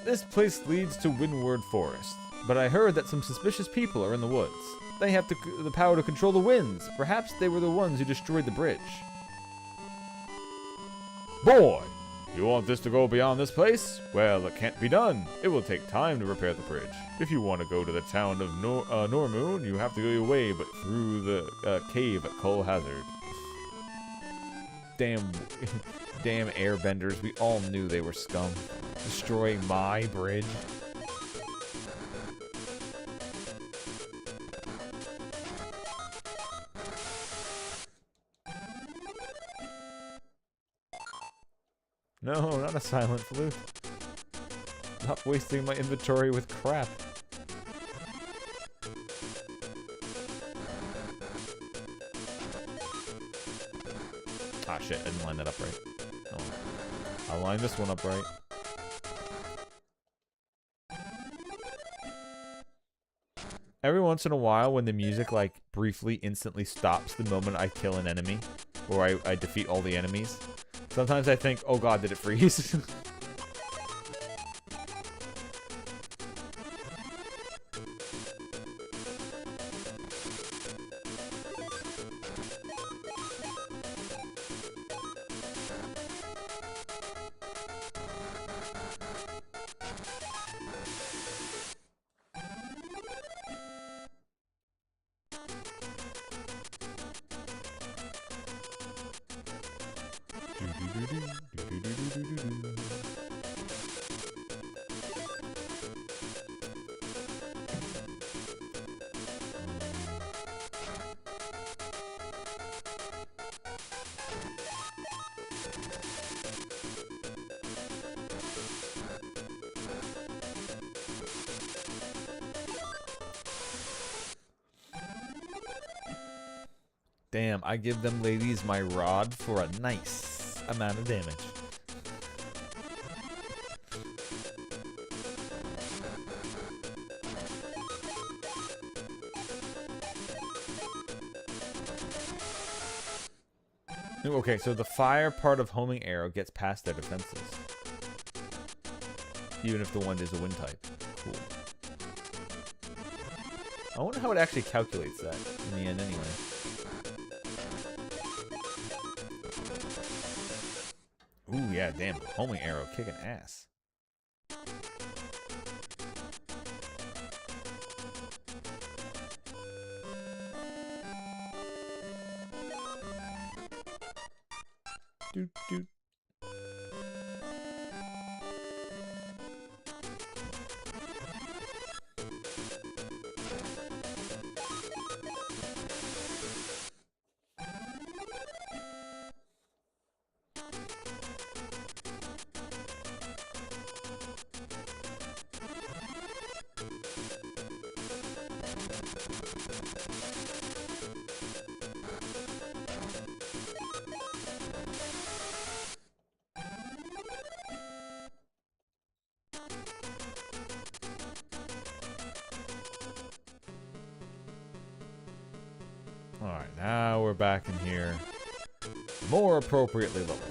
This place leads to Windward Forest, but I heard that some suspicious people are in the woods. They have the power to control the winds. Perhaps they were the ones who destroyed the bridge. Boy, you want this to go beyond this place? Well, it can't be done. It will take time to repair the bridge. If you want to go to the town of Normoon, you have to go your way, but through the cave at Cole Hazard. Damn airbenders. We all knew they were scum. Destroying my bridge. No, not a silent flute. Stop wasting my inventory with crap. Ah, shit, I didn't line that up right. Oh. I'll line this one up right. Every once in a while, when the music, like, briefly, instantly stops the moment I kill an enemy, or I defeat all the enemies, sometimes I think, oh god, did it freeze? Damn, I give them ladies my rod for a nice amount of damage. Ooh, okay, so the fire part of homing arrow gets past their defenses. Even if the one is a wind type. Cool. I wonder how it actually calculates that in the end anyway. Ooh, yeah, damn. Homing arrow kicking ass. Doot, doot. Alright, now we're back in here. More appropriately leveled.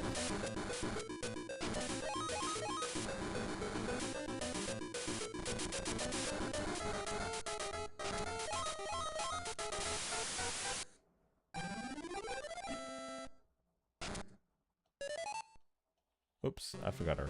Oops, I forgot her.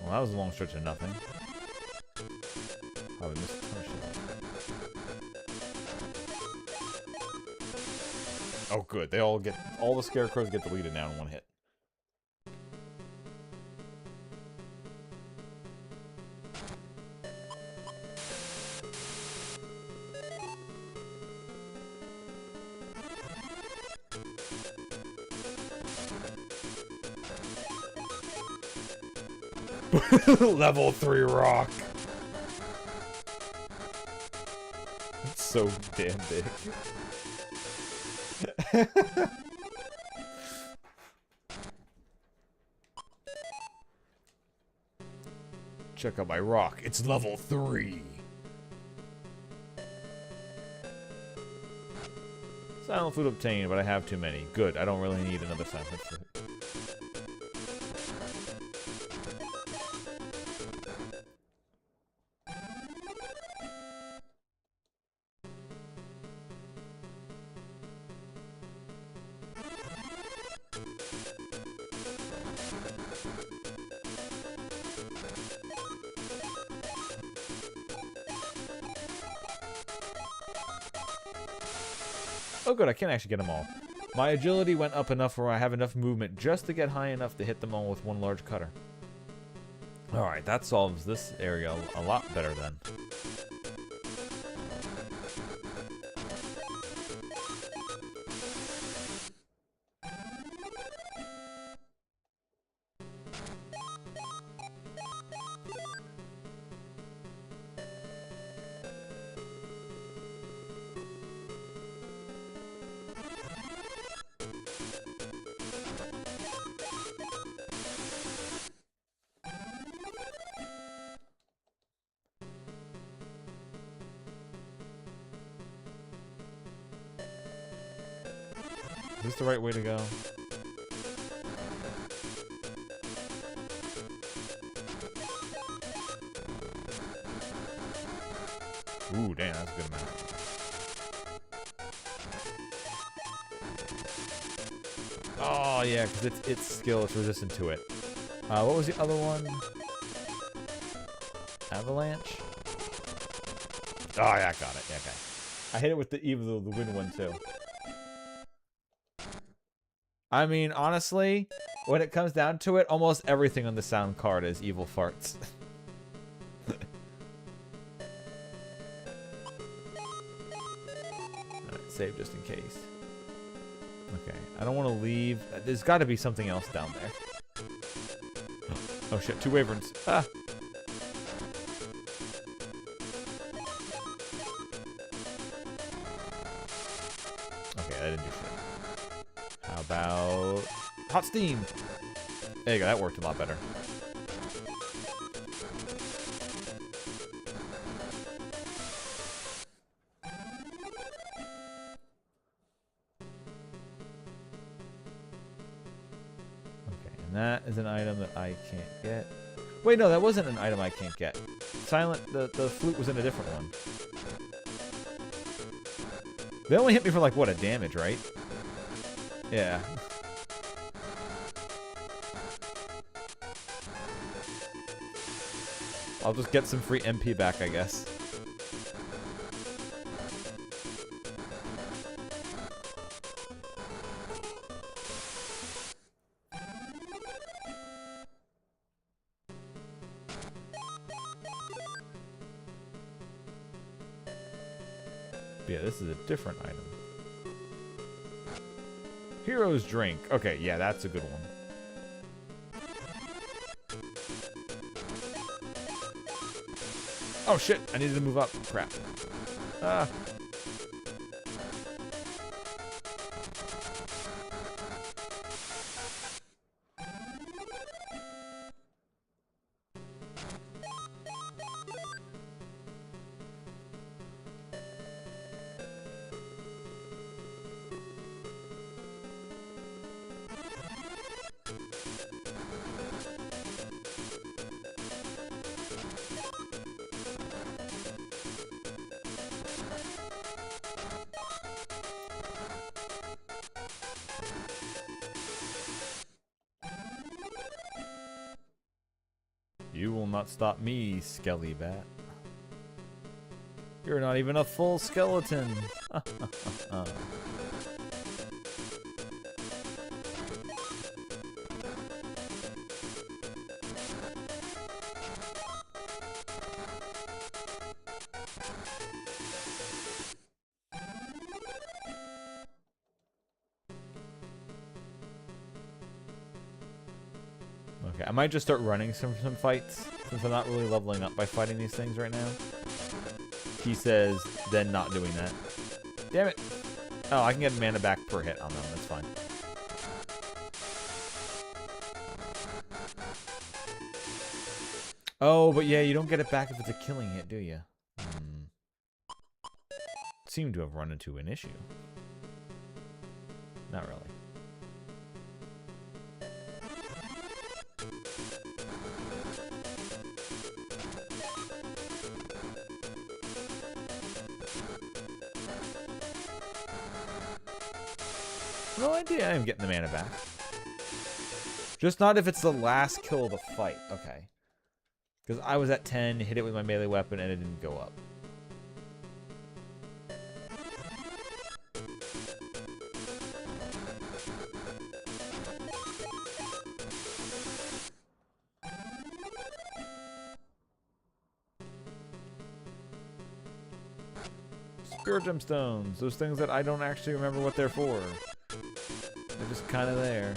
Well, that was a long stretch of nothing. Probably missed a ton of shit. Oh, good. They all the scarecrows get deleted now in one hit. Level 3 rock. It's so damn big. Check out my rock. It's level 3. Silent food obtained, but I have too many. Good. I don't really need another silent food. Oh good, I can actually get them all. My agility went up enough where I have enough movement just to get high enough to hit them all with one large cutter. Alright, that solves this area a lot better then. Is this the right way to go? Ooh, damn, that's a good amount. Oh, yeah, because it's skill, it's resistant to it. What was the other one? Avalanche? Oh, yeah, I got it. Yeah, okay. I hit it with the evil, the wind one, too. I mean, honestly, when it comes down to it, almost everything on the sound card is evil farts. Alright, save just in case. Okay, I don't want to leave. There's got to be something else down there. Oh shit, 2 wyverns. Ah! Okay, that didn't do shit. How about hot steam? There you go, that worked a lot better. Okay, and that is an item that I can't get. Wait, no, that wasn't an item I can't get. The flute was in a different one. They only hit me for like, what, a damage, right? Yeah. I'll just get some free MP back, I guess. Yeah, this is a different item. Hero's Drink. Okay, yeah, that's a good one. Oh shit, I needed to move up. Crap. Ah. You will not stop me, Skelly Bat. You're not even a full skeleton. Okay, I might just start running some fights, since I'm not really leveling up by fighting these things right now. He says, then not doing that. Damn it! Oh, I can get mana back per hit on them, that's fine. Oh, but yeah, you don't get it back if it's a killing hit, do you? Seem to have run into an issue. Not really. No idea I'm getting the mana back. Just not if it's the last kill of the fight. Okay. Because I was at 10, hit it with my melee weapon, and it didn't go up. Pure gemstones. Those things that I don't actually remember what they're for. They're just kind of there.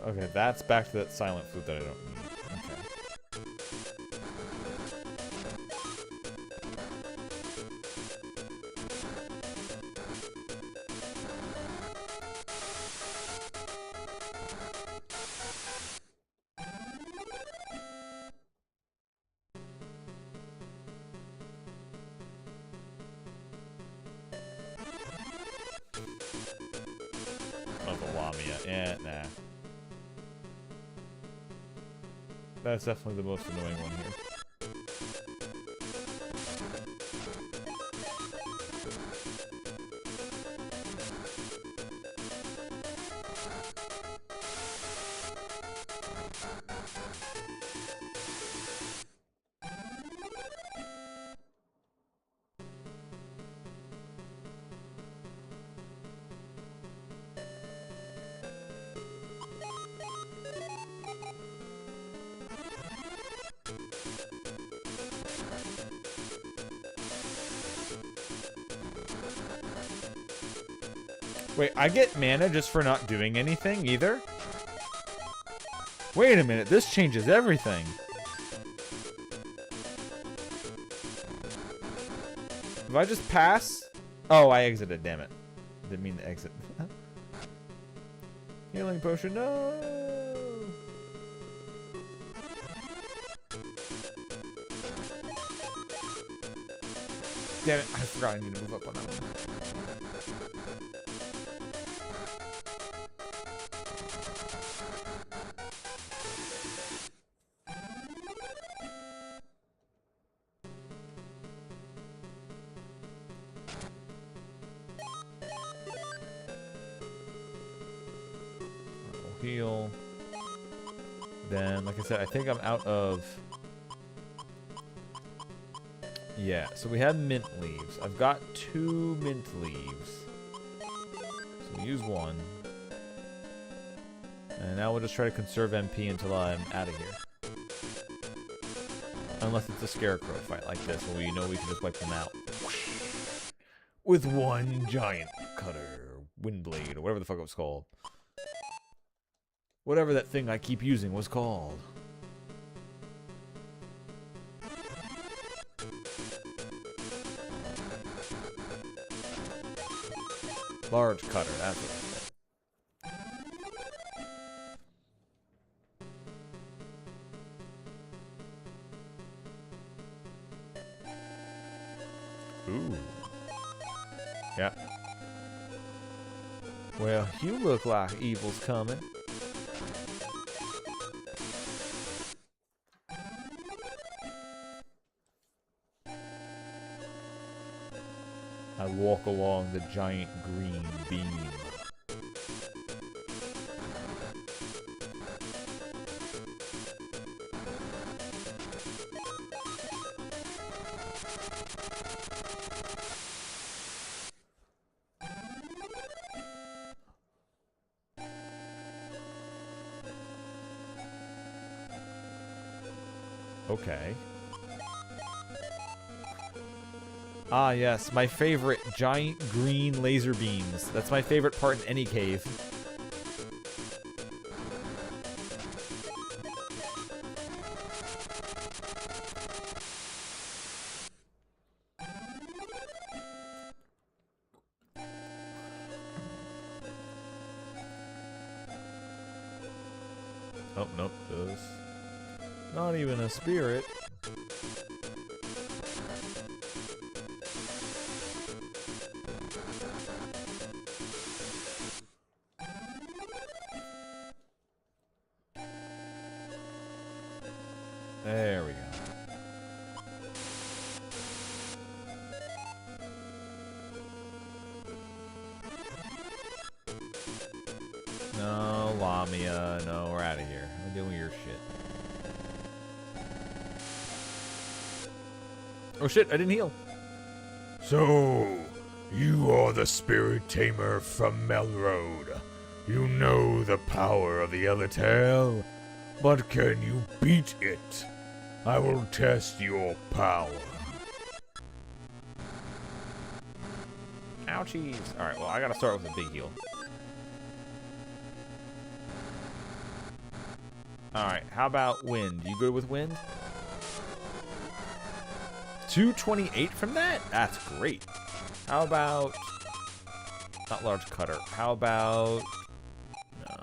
Okay, that's back to that silent food that I don't need. Okay. Oh, the Lamia. Yeah, nah. That's definitely the most annoying one here. Wait, I get mana just for not doing anything either? Wait a minute, this changes everything. If I just pass... Oh, I exited, damn it. Didn't mean to exit. Healing potion, no! Damn it, I forgot I need to move up on that one. Heal. Then, like I said, I think I'm out of... Yeah, so we have mint leaves. I've got 2 mint leaves. So we use 1. And now we'll just try to conserve MP until I'm out of here. Unless it's a scarecrow fight like this, where we know we can just wipe them out. With 1 giant cutter, windblade, or whatever the fuck it was called. Whatever that thing I keep using was called. Large cutter, that's what Ooh. Yeah. Well, you look like evil's coming. I walk along the giant green beam. Okay. Ah, yes, my favorite giant green laser beams. That's my favorite part in any cave. Oh, nope. Just not even a spirit. There we go. No, Lamia. No, we're out of here. I'm doing your shit. Oh shit, I didn't heal. So, you are the spirit tamer from Melroad. You know the power of the Yellowtail, but can you beat it? I will test your power. Ouchies. Alright, well, I gotta start with a big heal. Alright, how about wind? You good with wind? 228 from that? That's great. How about... Not large cutter. How about... No.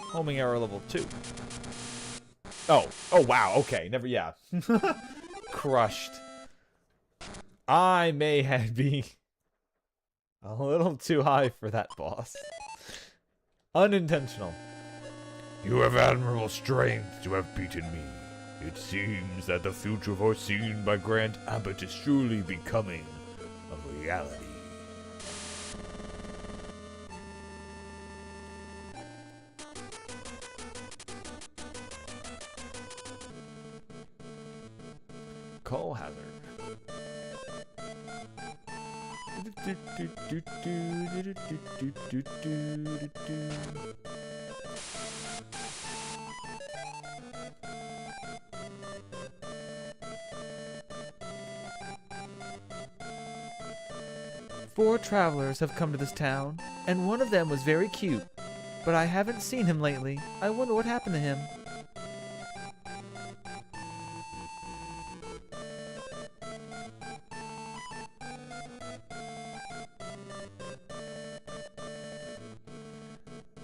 Homing arrow level 2. Oh. Oh, wow. Okay. Never... Yeah. Crushed. I may have been a little too high for that boss. Unintentional. You have admirable strength to have beaten me. It seems that the future foreseen by Grant Abbott is surely becoming a reality. Coal hazard. Four travelers have come to this town, and one of them was very cute. But I haven't seen him lately. I wonder what happened to him.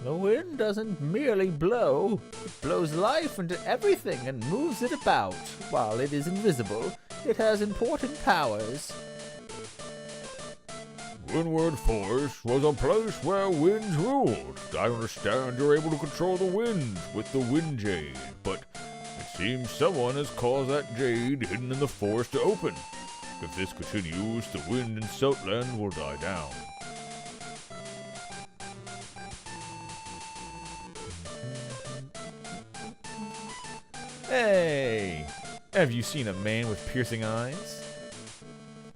The wind doesn't merely blow, it blows life into everything and moves it about. While it is invisible, it has important powers. Windward Forest was a place where winds ruled. I understand you're able to control the winds with the wind jade, but it seems someone has caused that jade hidden in the forest to open. If this continues, the wind in Southland will die down. Hey! Have you seen a man with piercing eyes?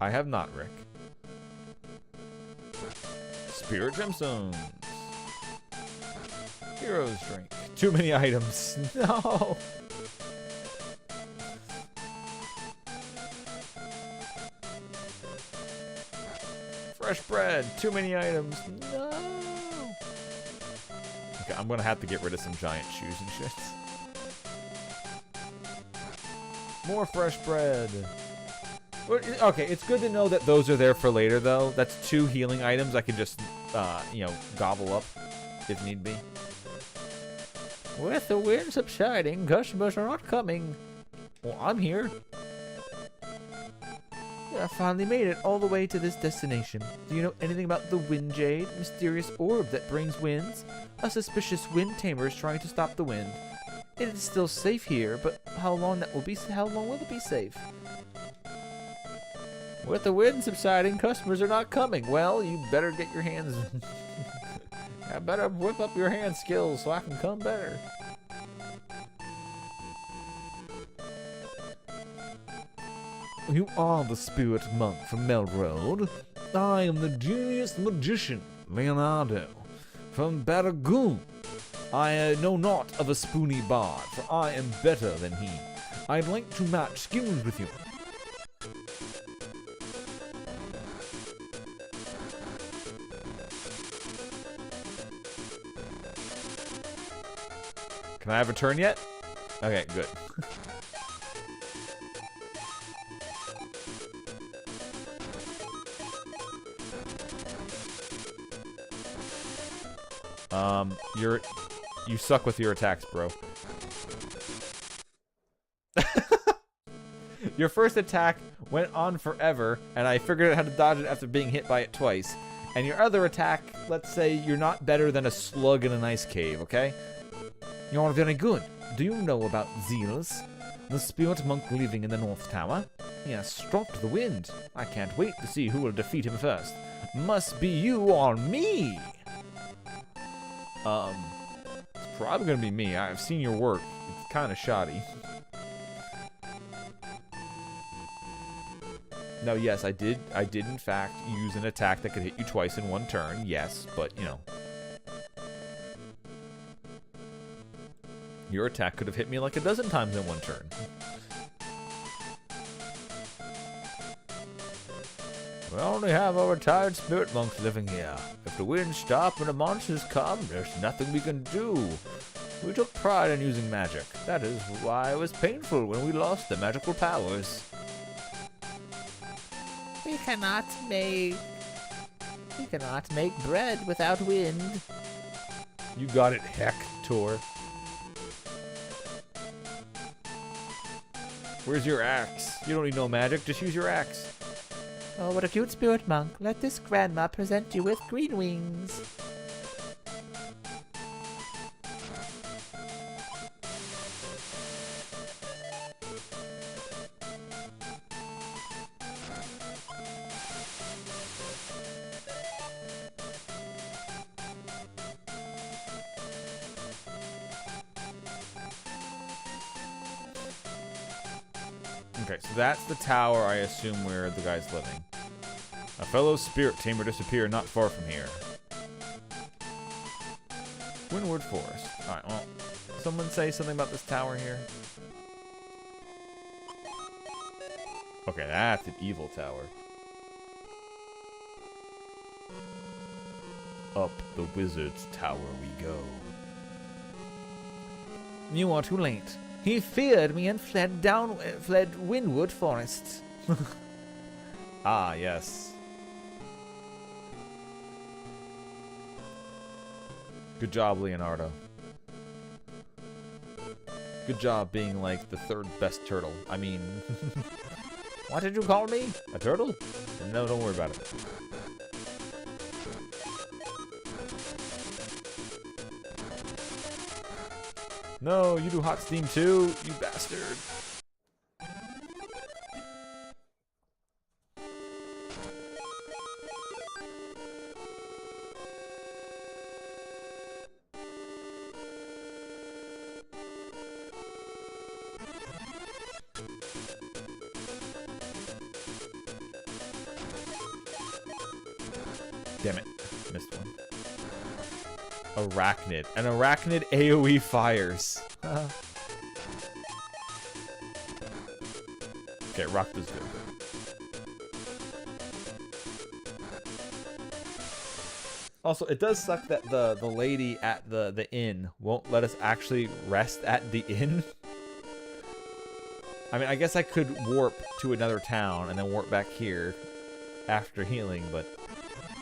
I have not, Rick. Spirit gemstones. Hero's drink. Too many items. No! Fresh bread. Too many items. No! Okay, I'm gonna have to get rid of some giant shoes and shit. More fresh bread. Okay, it's good to know that those are there for later, though. That's 2 healing items I can just, gobble up if need be. With the wind subsiding, customers are not coming. Well, I'm here. I finally made it all the way to this destination. Do you know anything about the Wind Jade, mysterious orb that brings winds? A suspicious wind tamer is trying to stop the wind. It is still safe here, but how long will it be safe? With the wind subsiding, customers are not coming. Well, you better get your hands... I better whip up your hand skills so I can come better. You are the spirit monk from Melroad. I am the genius magician, Leonardo, from Barragoon. I know not of a spoony bard, for I am better than he. I'd like to match skills with you. Can I have a turn yet? Okay, good. You suck with your attacks, bro. Your first attack went on forever, and I figured out how to dodge it after being hit by it twice. And your other attack, let's say you're not better than a slug in an ice cave, okay? You're very good. Do you know about Zeals, the spirit monk living in the North Tower? He has stopped the wind. I can't wait to see who will defeat him first. Must be you or me. It's probably gonna be me. I've seen your work. It's kind of shoddy. No, yes, I did in fact use an attack that could hit you twice in one turn. Yes, but you know. Your attack could have hit me like a dozen times in one turn. We only have our retired spirit monks living here. If the winds stop and the monsters come, there's nothing we can do. We took pride in using magic. That is why it was painful when we lost the magical powers. We cannot make bread without wind. You got it, Hector. Where's your axe? You don't need no magic, just use your axe. Oh, what a cute spirit monk. Let this grandma present you with green wings. Okay, so that's the tower, I assume, where the guy's living. A fellow spirit tamer disappeared not far from here. Windward Forest. Alright, well, someone say something about this tower here. Okay, that's an evil tower. Up the wizard's tower we go. You are too late. He feared me and fled Windward Forest. Ah, yes. Good job, Leonardo. Good job being like the third best turtle. I mean... What did you call me? A turtle? No, don't worry about it. No, you do hot steam too, you bastard. Damn it, missed one. Arachnid. An arachnid AoE fires. Okay, rock is good. Also, it does suck that the lady at the inn won't let us actually rest at the inn. I mean, I guess I could warp to another town and then warp back here after healing, but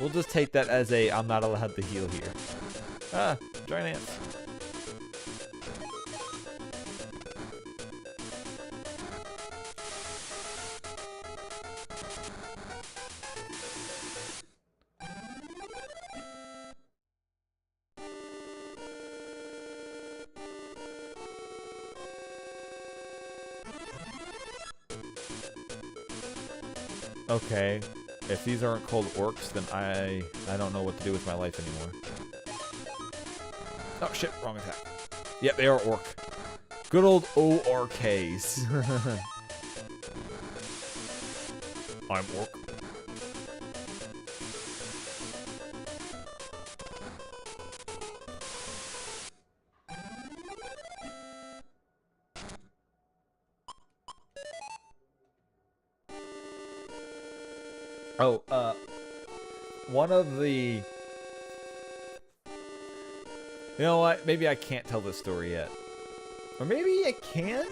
we'll just take that as a I'm not allowed to heal here. Ah, giant ants. Okay, if these aren't called orcs, then I don't know what to do with my life anymore. Oh shit, wrong attack. Yep, they are orc. Good old ORKs. I'm orc. Oh, one of the... You know what? Maybe I can't tell this story yet. Or maybe I can?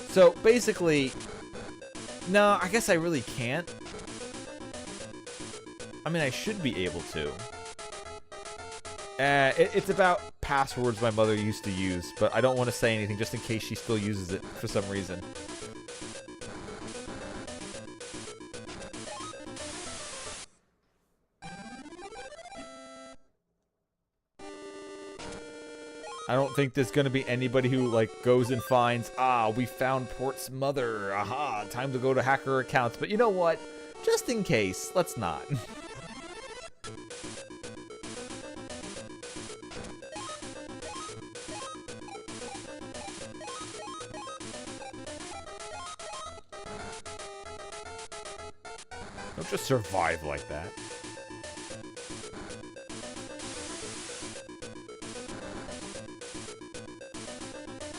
So, basically... No, I guess I really can't. I mean, I should be able to. It's about passwords my mother used to use, but I don't want to say anything just in case she still uses it for some reason. I don't think there's gonna be anybody who like goes and finds, we found Port's mother. Aha, time to go to hacker accounts. But you know what? Just in case, let's not. Don't just survive like that.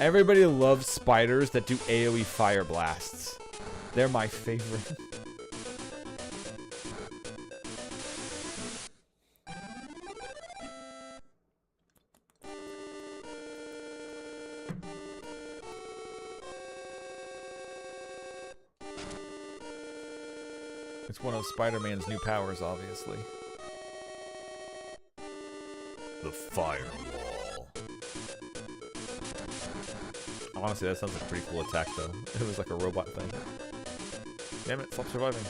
Everybody loves spiders that do AoE fire blasts. They're my favorite. It's one of Spider-Man's new powers, obviously. The firewall. Honestly, that sounds like a pretty cool attack, though. It was like a robot thing. Damn it, stop surviving.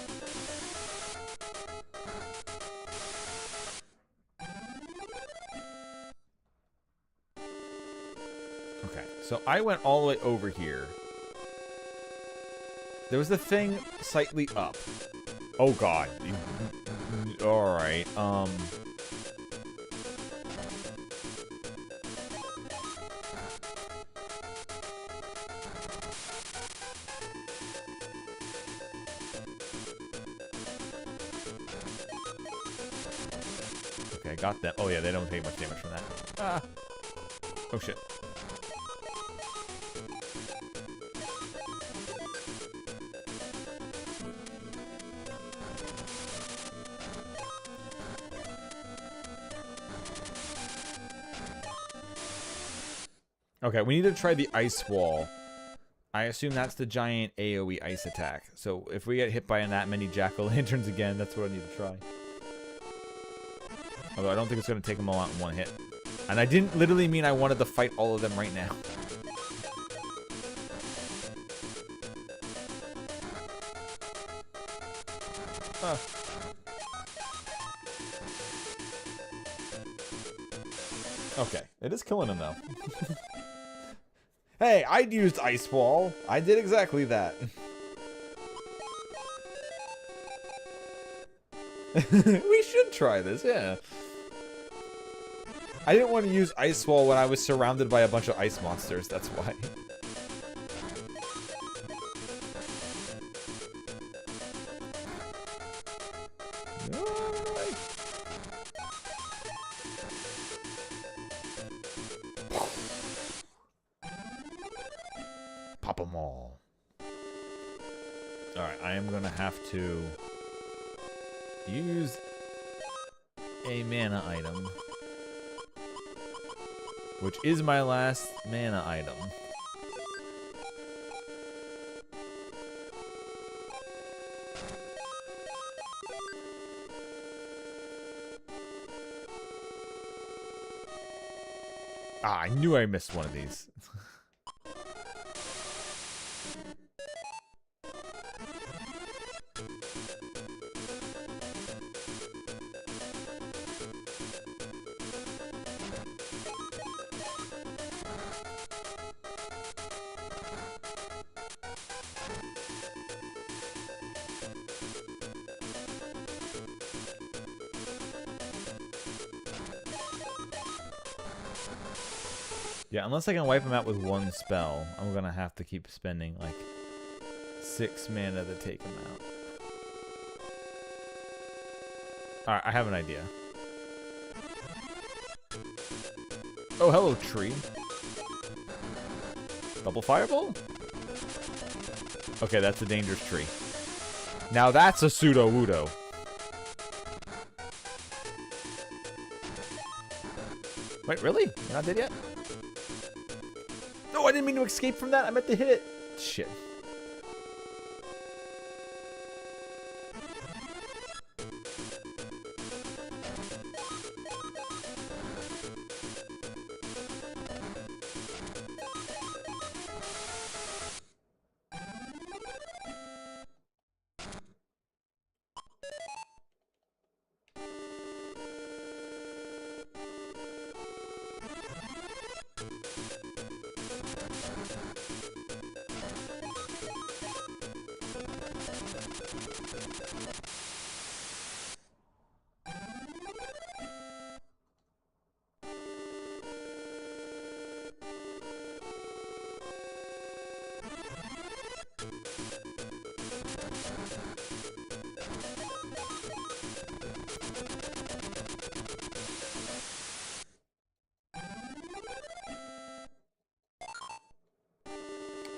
Okay, so I went all the way over here. There was the thing slightly up. Oh god. Alright, okay, got that. Oh yeah, they don't take much damage from that. Ah. Oh shit. Okay, we need to try the ice wall. I assume that's the giant AoE ice attack. So if we get hit by that many jack-o'-lanterns again, that's what I need to try. Although I don't think it's going to take them all out in one hit. And I didn't literally mean I wanted to fight all of them right now. Huh. Okay, it is killing him though. Hey, I used Ice Wall. I did exactly that. We should try this, yeah. I didn't want to use Ice Wall when I was surrounded by a bunch of ice monsters, that's why. Pop them all. Alright, I am gonna have to use a mana item, which is my last mana item. Ah, I knew I missed one of these. Yeah, unless I can wipe him out with one spell, I'm gonna have to keep spending like 6 mana to take him out. Alright, I have an idea. Oh, hello, tree. Double fireball? Okay, that's a dangerous tree. Now that's a pseudo-wudo. Wait, really? You're not dead yet? No, I didn't mean to escape from that. I meant to hit it. Shit.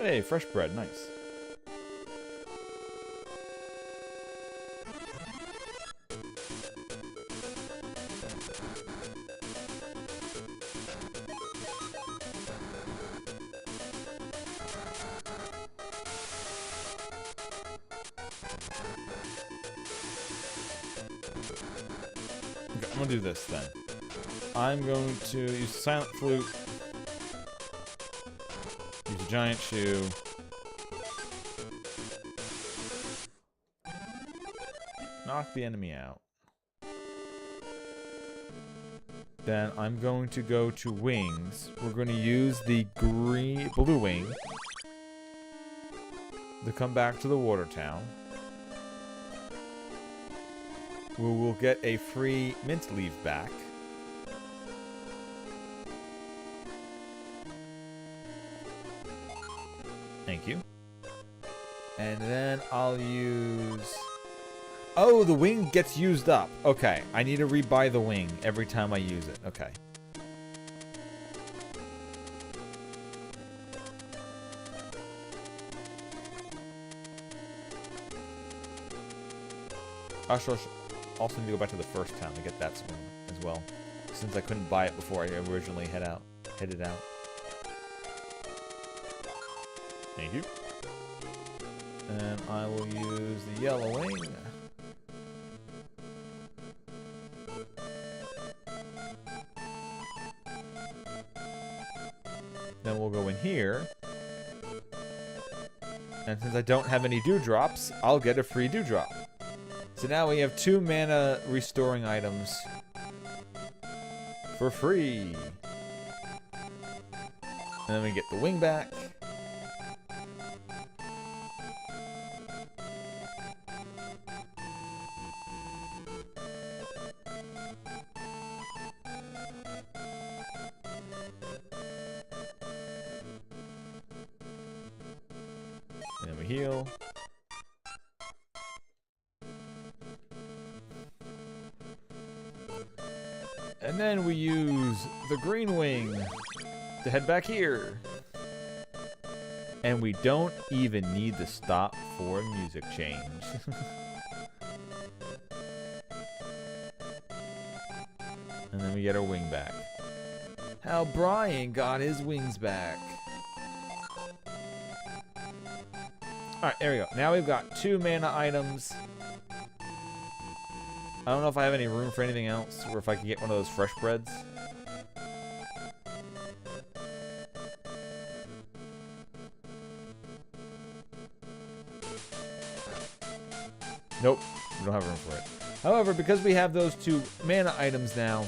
Hey, fresh bread. Nice. Okay, I'm gonna do this then. I'm going to use silent flute. Use a giant shoe. Knock the enemy out. Then I'm going to go to wings. We're going to use the blue wing to come back to the water town. We will get a free mint leaf back. Thank you. And then I'll use... Oh, the wing gets used up. Okay, I need to rebuy the wing every time I use it. Okay. I also need to go back to the first town to get that swing as well, since I couldn't buy it before I originally headed out. Thank you. And I will use the yellow wing. Then we'll go in here. And since I don't have any dewdrops, I'll get a free dewdrop. So now we have 2 mana restoring items for free. And then we get the wing back. And then we heal. And then we use the green wing to head back here. And we don't even need to stop for a music change. And then we get our wing back. How Brian got his wings back. Alright, there we go. Now we've got 2 mana items. I don't know if I have any room for anything else, or if I can get one of those fresh breads. Nope, we don't have room for it. However, because we have those 2 mana items now,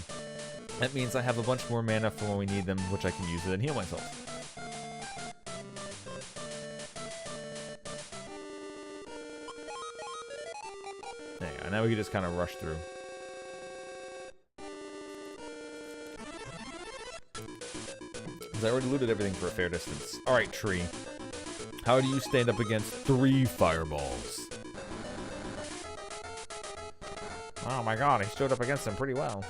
that means I have a bunch more mana for when we need them, which I can use it and heal myself. There you go. Now we can just kind of rush through. Because I already looted everything for a fair distance. Alright, tree. How do you stand up against 3 fireballs? Oh my god, he stood up against them pretty well.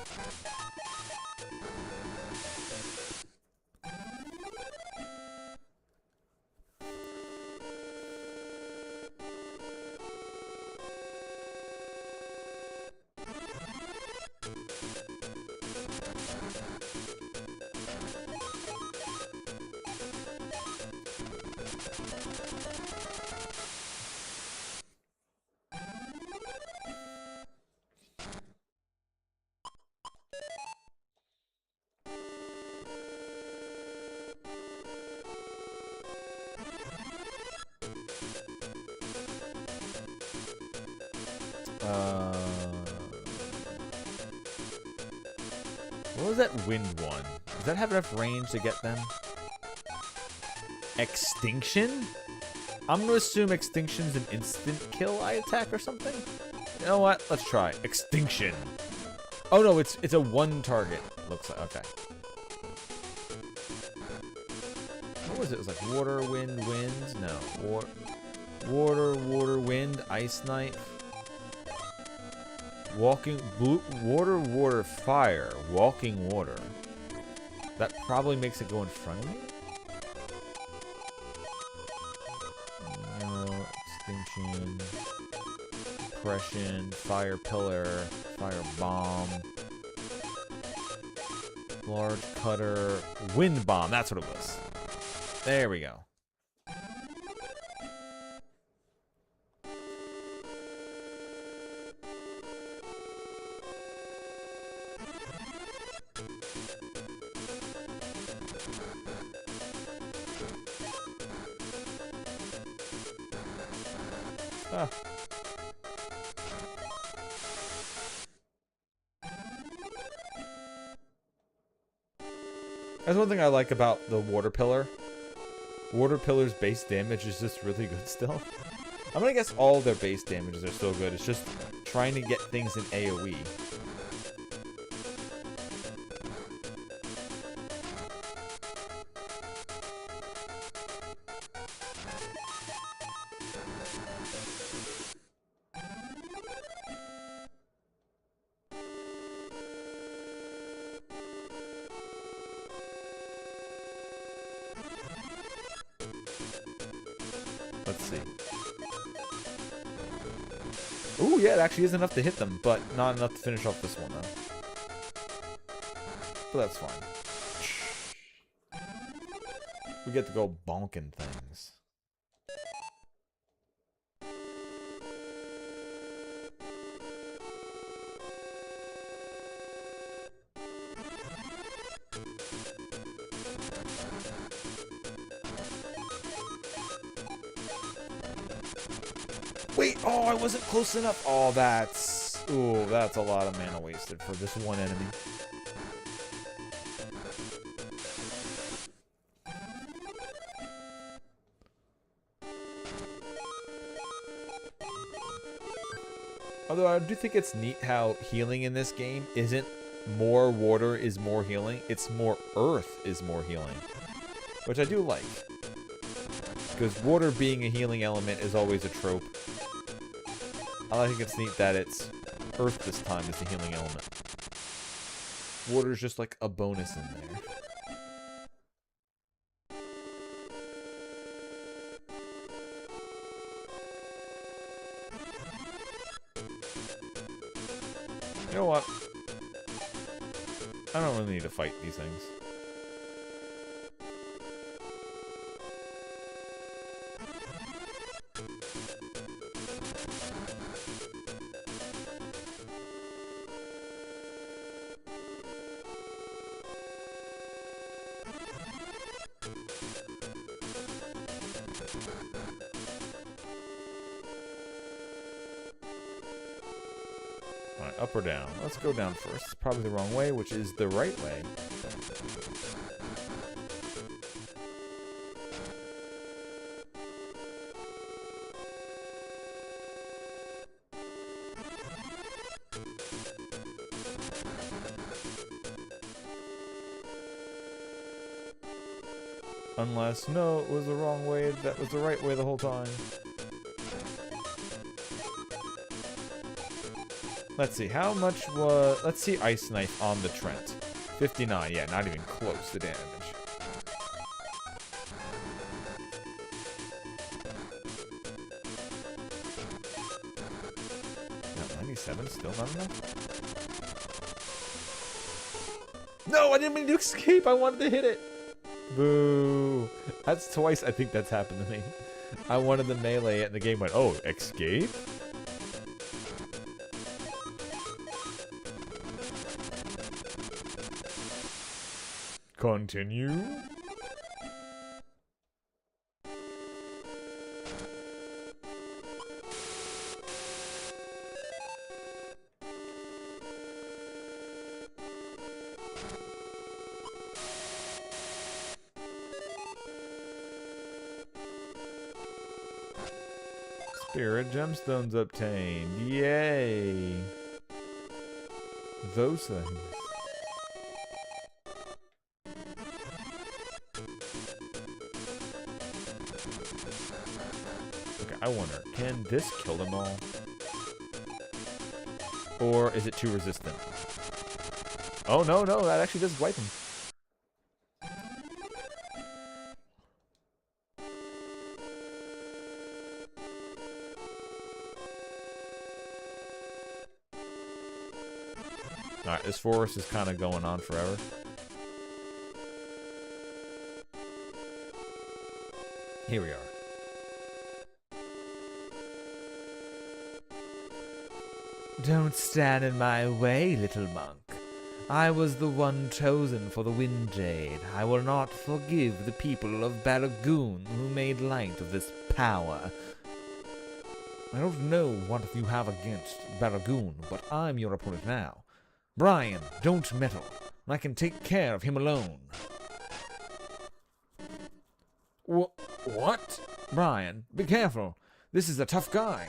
What was that wind one? Does that have enough range to get them? Extinction? I'm gonna assume Extinction's an instant kill eye attack or something? You know what? Let's try. Extinction. Oh no, it's a 1 target. Looks like, okay. What was it? It was like water, wind, wind? No. Water, water, wind, ice knife. Walking, blue, water, water, fire. Walking water. That probably makes it go in front of me? Depression. Depression. Fire pillar. Fire bomb. Large cutter. Wind bomb. That's what it was. There we go. Ah. That's one thing I like about the water pillar. Water pillar's base damage is just really good still. I'm gonna guess all their base damages are still good. It's just trying to get things in AoE. Let's see. Ooh, yeah, it actually is enough to hit them, but not enough to finish off this one, though. But that's fine. We get to go bonking things. Wait, oh, I wasn't close enough. Oh, that's... Ooh, that's a lot of mana wasted for this one enemy. Although I do think it's neat how healing in this game isn't more water is more healing. It's more earth is more healing. Which I do like. Because water being a healing element is always a trope. I think it's neat that it's earth this time is the healing element. Water's just like a bonus in there. You know what? I don't really need to fight these things. Alright, up or down? Let's go down first. It's probably the wrong way, which is the right way. Unless, no, it was the wrong way. That was the right way the whole time. Let's see, how much was... Let's see Ice Knife on the Trent. 59, yeah, not even close to damage. No, 97, still not enough? No, I didn't mean to escape, I wanted to hit it! Boo! That's twice I think that's happened to me. I wanted the melee and the game went, oh, escape? Continue. Spirit gemstones obtained. Yay. Those things. Okay, I wonder, can this kill them all? Or is it too resistant? Oh, no, no, that actually does wipe them. Alright, this forest is kind of going on forever. Here we are. Don't stand in my way, little monk. I was the one chosen for the Wind Jade. I will not forgive the people of Balagoon who made light of this power. I don't know what you have against Balagoon, but I'm your opponent now. Brian, don't meddle. I can take care of him alone. What? Brian, be careful. This is a tough guy.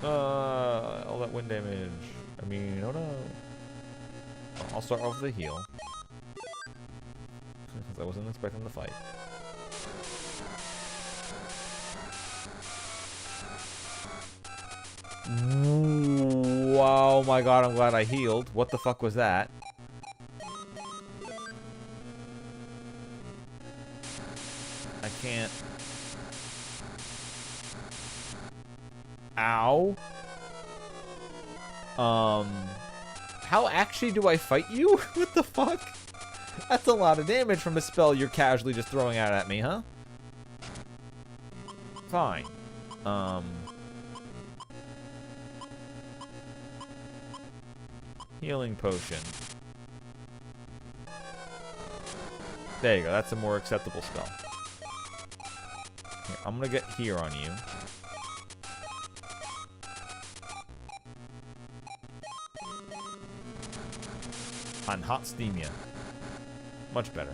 All that wind damage. I mean, oh no. I'll start off with a heal. Because I wasn't expecting the fight. Ooh, oh my god, I'm glad I healed. What the fuck was that? I can't. Ow. How actually do I fight you? What the fuck? That's a lot of damage from a spell you're casually just throwing out at me, huh? Fine. Healing potion. There you go, that's a more acceptable spell. Here, I'm gonna get here on you. On hot steamia. Much better.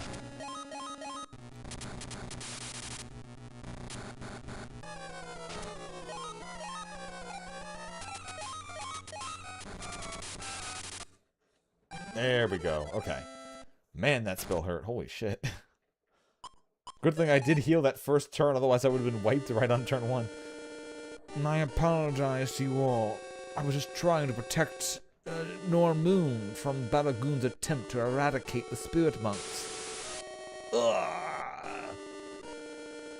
There we go. Okay. Man, that spell hurt. Holy shit. Good thing I did heal that first turn, otherwise I would have been wiped right on turn 1. I apologize to you all. I was just trying to protect Normoon from Balagoon's attempt to eradicate the spirit monks.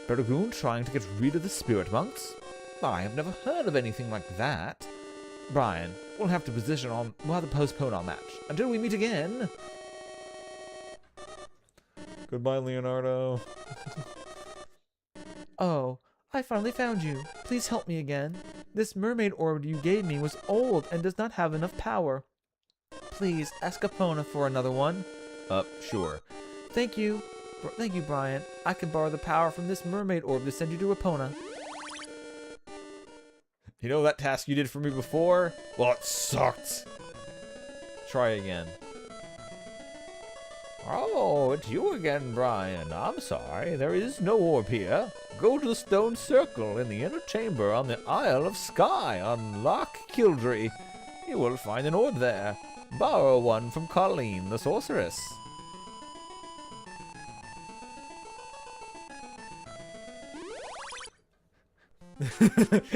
Balagoon trying to get rid of the spirit monks? I have never heard of anything like that. Brian, we'll have to postpone our match until we meet again. Goodbye, Leonardo. Oh, I finally found you. Please help me again. This mermaid orb you gave me was old and does not have enough power. Please, ask Epona for another one. Sure. Thank you. Thank you, Brian. I can borrow the power from this mermaid orb to send you to Epona. You know that task you did for me before? Well, it sucked. Try again. Oh, it's you again, Brian. I'm sorry. There is no orb here. Go to the stone circle in the inner chamber on the Isle of Skye on Loch Kildree. You will find an orb there. Borrow one from Colleen, the sorceress.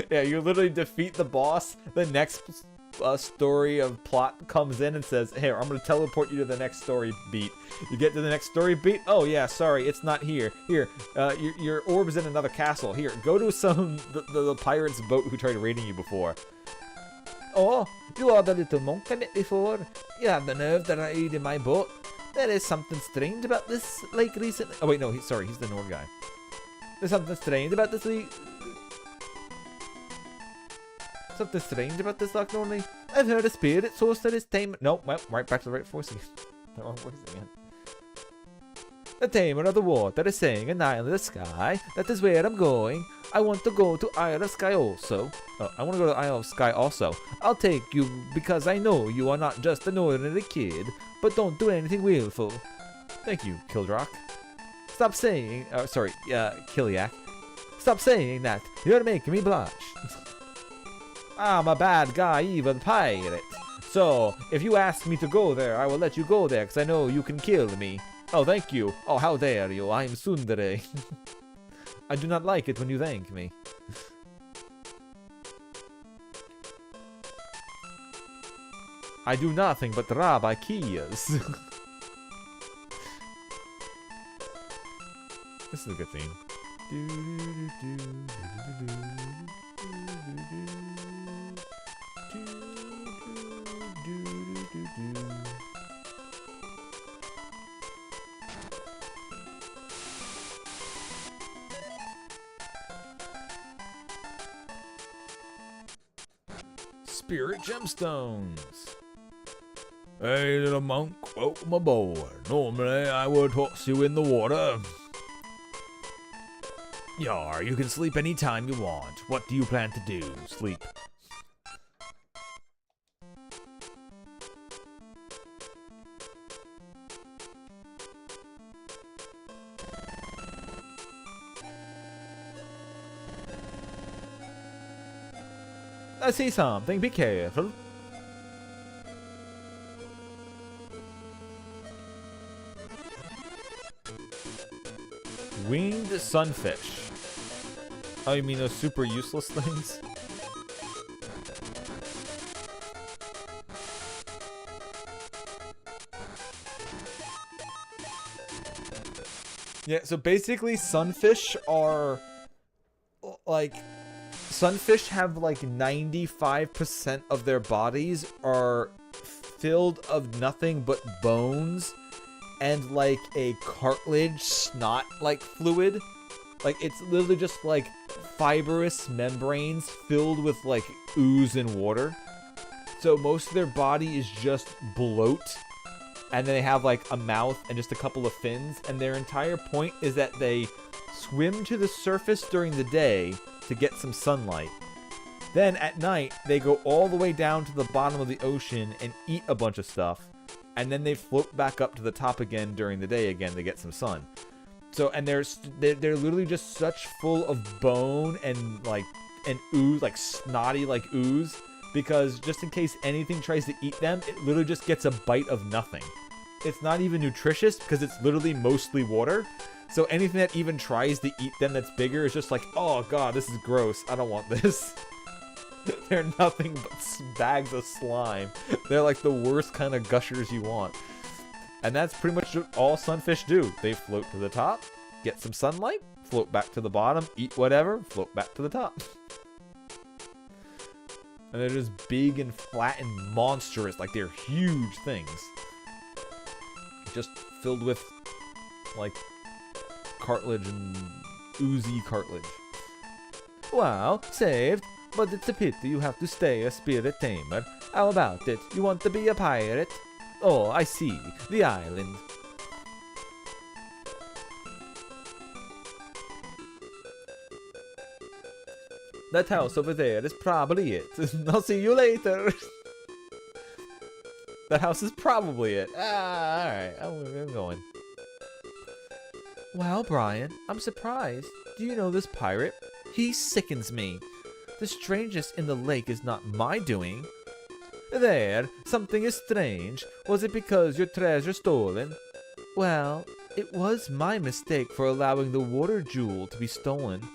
Yeah, you literally defeat the boss. The next story of plot comes in and says, here, I'm going to teleport you to the next story beat. You get to the next story beat. Oh, yeah, sorry, it's not here. Here, your orb is in another castle. Here, go to the pirate's boat who tried raiding you before. Oh, you are the little monk I met before. You have the nerve to ride in my boat. There is something strange about this lake recently. Oh, wait, no, he's the Nord guy. There's something strange about this lake. Something strange about this loch only. I've heard a spirit sorceress time. Nope, well, right back to the right voice again. The wrong voice again. The tamer of the water is saying in Isle of the Sky. That is where I'm going. I want to go to Isle of Sky also. Oh, I want to go to Isle of Sky also. I'll take you because I know you are not just an ordinary kid, but don't do anything willful. Thank you, Kildrock. Stop saying, Kiliak. Stop saying that. You're making me blush. I'm a bad guy, even pirate. So, if you ask me to go there, I will let you go there, because I know you can kill me. Oh, thank you. Oh, how dare you? I'm Tsundere. I do not like it when you thank me. I do nothing but rob Ikeas. This is a good theme. Spirit gemstones. Hey, little monk, welcome aboard. Normally, I would toss you in the water. Yar, you can sleep anytime you want. What do you plan to do? Sleep. I see something. Be careful. Winged sunfish. Oh, you mean those super useless things? Yeah, so basically sunfish are like sunfish have like 95% of their bodies are filled of nothing but bones and like a cartilage snot like fluid. Like it's literally just like fibrous membranes filled with like ooze and water. So most of their body is just bloat. And then they have like a mouth and just a couple of fins. And their entire point is that they swim to the surface during the day to get some sunlight. Then at night, they go all the way down to the bottom of the ocean and eat a bunch of stuff. And then they float back up to the top again during the day again to get some sun. So, and they're literally just such full of bone and like and ooze, like snotty like ooze. Because just in case anything tries to eat them, it literally just gets a bite of nothing. It's not even nutritious because it's literally mostly water. So anything that even tries to eat them that's bigger is just like, oh god, this is gross. I don't want this. They're nothing but bags of slime. They're like the worst kind of gushers you want. And that's pretty much all sunfish do. They float to the top, get some sunlight, float back to the bottom, eat whatever, float back to the top. And they're just big and flat and monstrous, like they're huge things. Just filled with, like, cartilage and oozy cartilage. Wow, saved. But it's a pity you have to stay a spirit tamer. How about it? You want to be a pirate? Oh, I see. The island. That house over there is probably it. I'll see you later. That house is probably it. Alright. I'm going. Wow, Brian, I'm surprised. Do you know this pirate? He sickens me. The strangeness in the lake is not my doing. There, something is strange. Was it because your treasure stolen? Well, it was my mistake for allowing the water jewel to be stolen.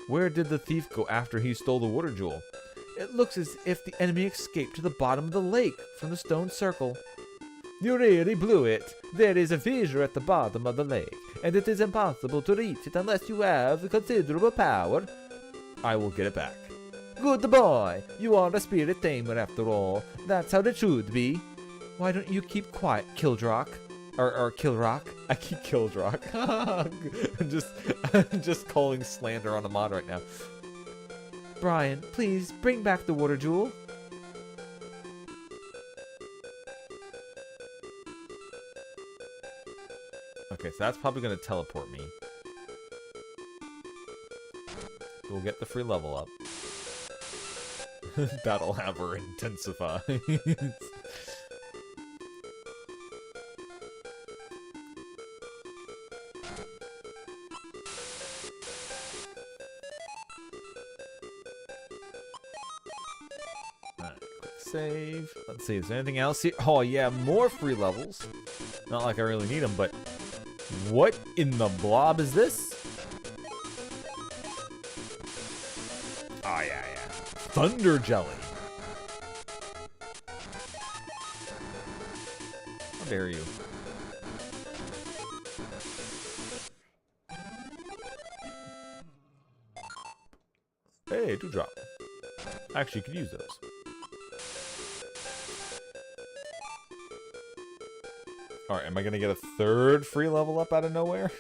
Where did the thief go after he stole the water jewel? It looks as if the enemy escaped to the bottom of the lake from the stone circle. You really blew it. There is a fissure at the bottom of the lake, and it is impossible to reach it unless you have considerable power. I will get it back. Good boy. You are a spirit tamer after all. That's how it should be. Why don't you keep quiet, Kildrock? Or Kilrock? I keep Kildrock. I'm just calling slander on a mod right now. Brian, please bring back the water jewel. Okay, so that's probably going to teleport me. We'll get the free level up. Battle Hammer intensifies. Alright, quick save. Let's see, is there anything else here? Oh yeah, more free levels. Not like I really need them, but what in the blob is this? Oh yeah. Thunder Jelly. How dare you? Hey, 2-drop. Actually, you could use those. Alright, am I gonna get a third free level up out of nowhere?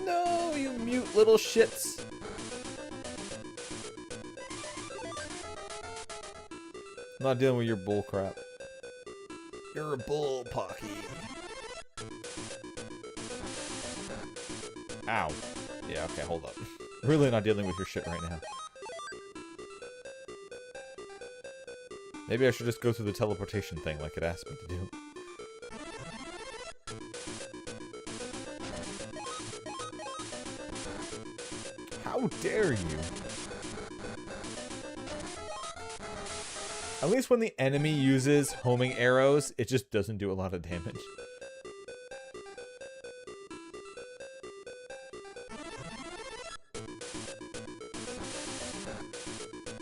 No, you mute little shits. I'm not dealing with your bull crap. You're a bull, Pocky. Ow. Yeah, okay, hold up. Really not dealing with your shit right now. Maybe I should just go through the teleportation thing like it asked me to do. How dare you? At least when the enemy uses homing arrows, it just doesn't do a lot of damage.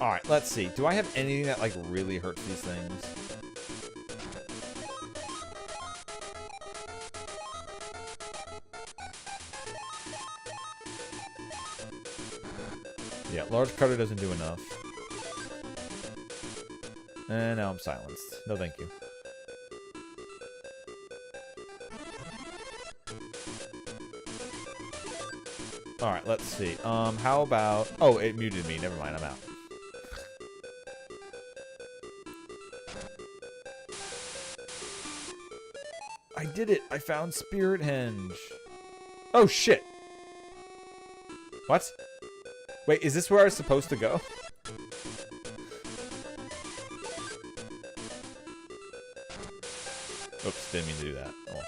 Alright, let's see. Do I have anything that, like, really hurts these things? Yeah, large cutter doesn't do enough. And now I'm silenced. No thank you. Alright, let's see. How about... Oh, it muted me. Never mind, I'm out. I did it! I found Spirit Henge! Oh, shit! What? Wait, is this where I was supposed to go? Oops, didn't mean to do that. Oh.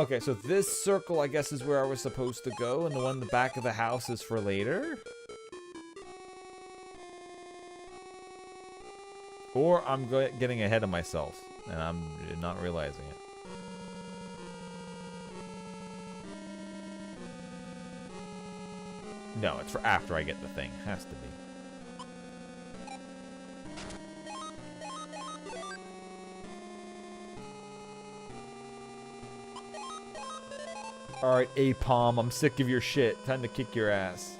Okay, so this circle, I guess, is where I was supposed to go, and the one in the back of the house is for later? Or I'm getting ahead of myself, and I'm not realizing it. No, it's for after I get the thing. Has to be. Alright, Apom, I'm sick of your shit. Time to kick your ass.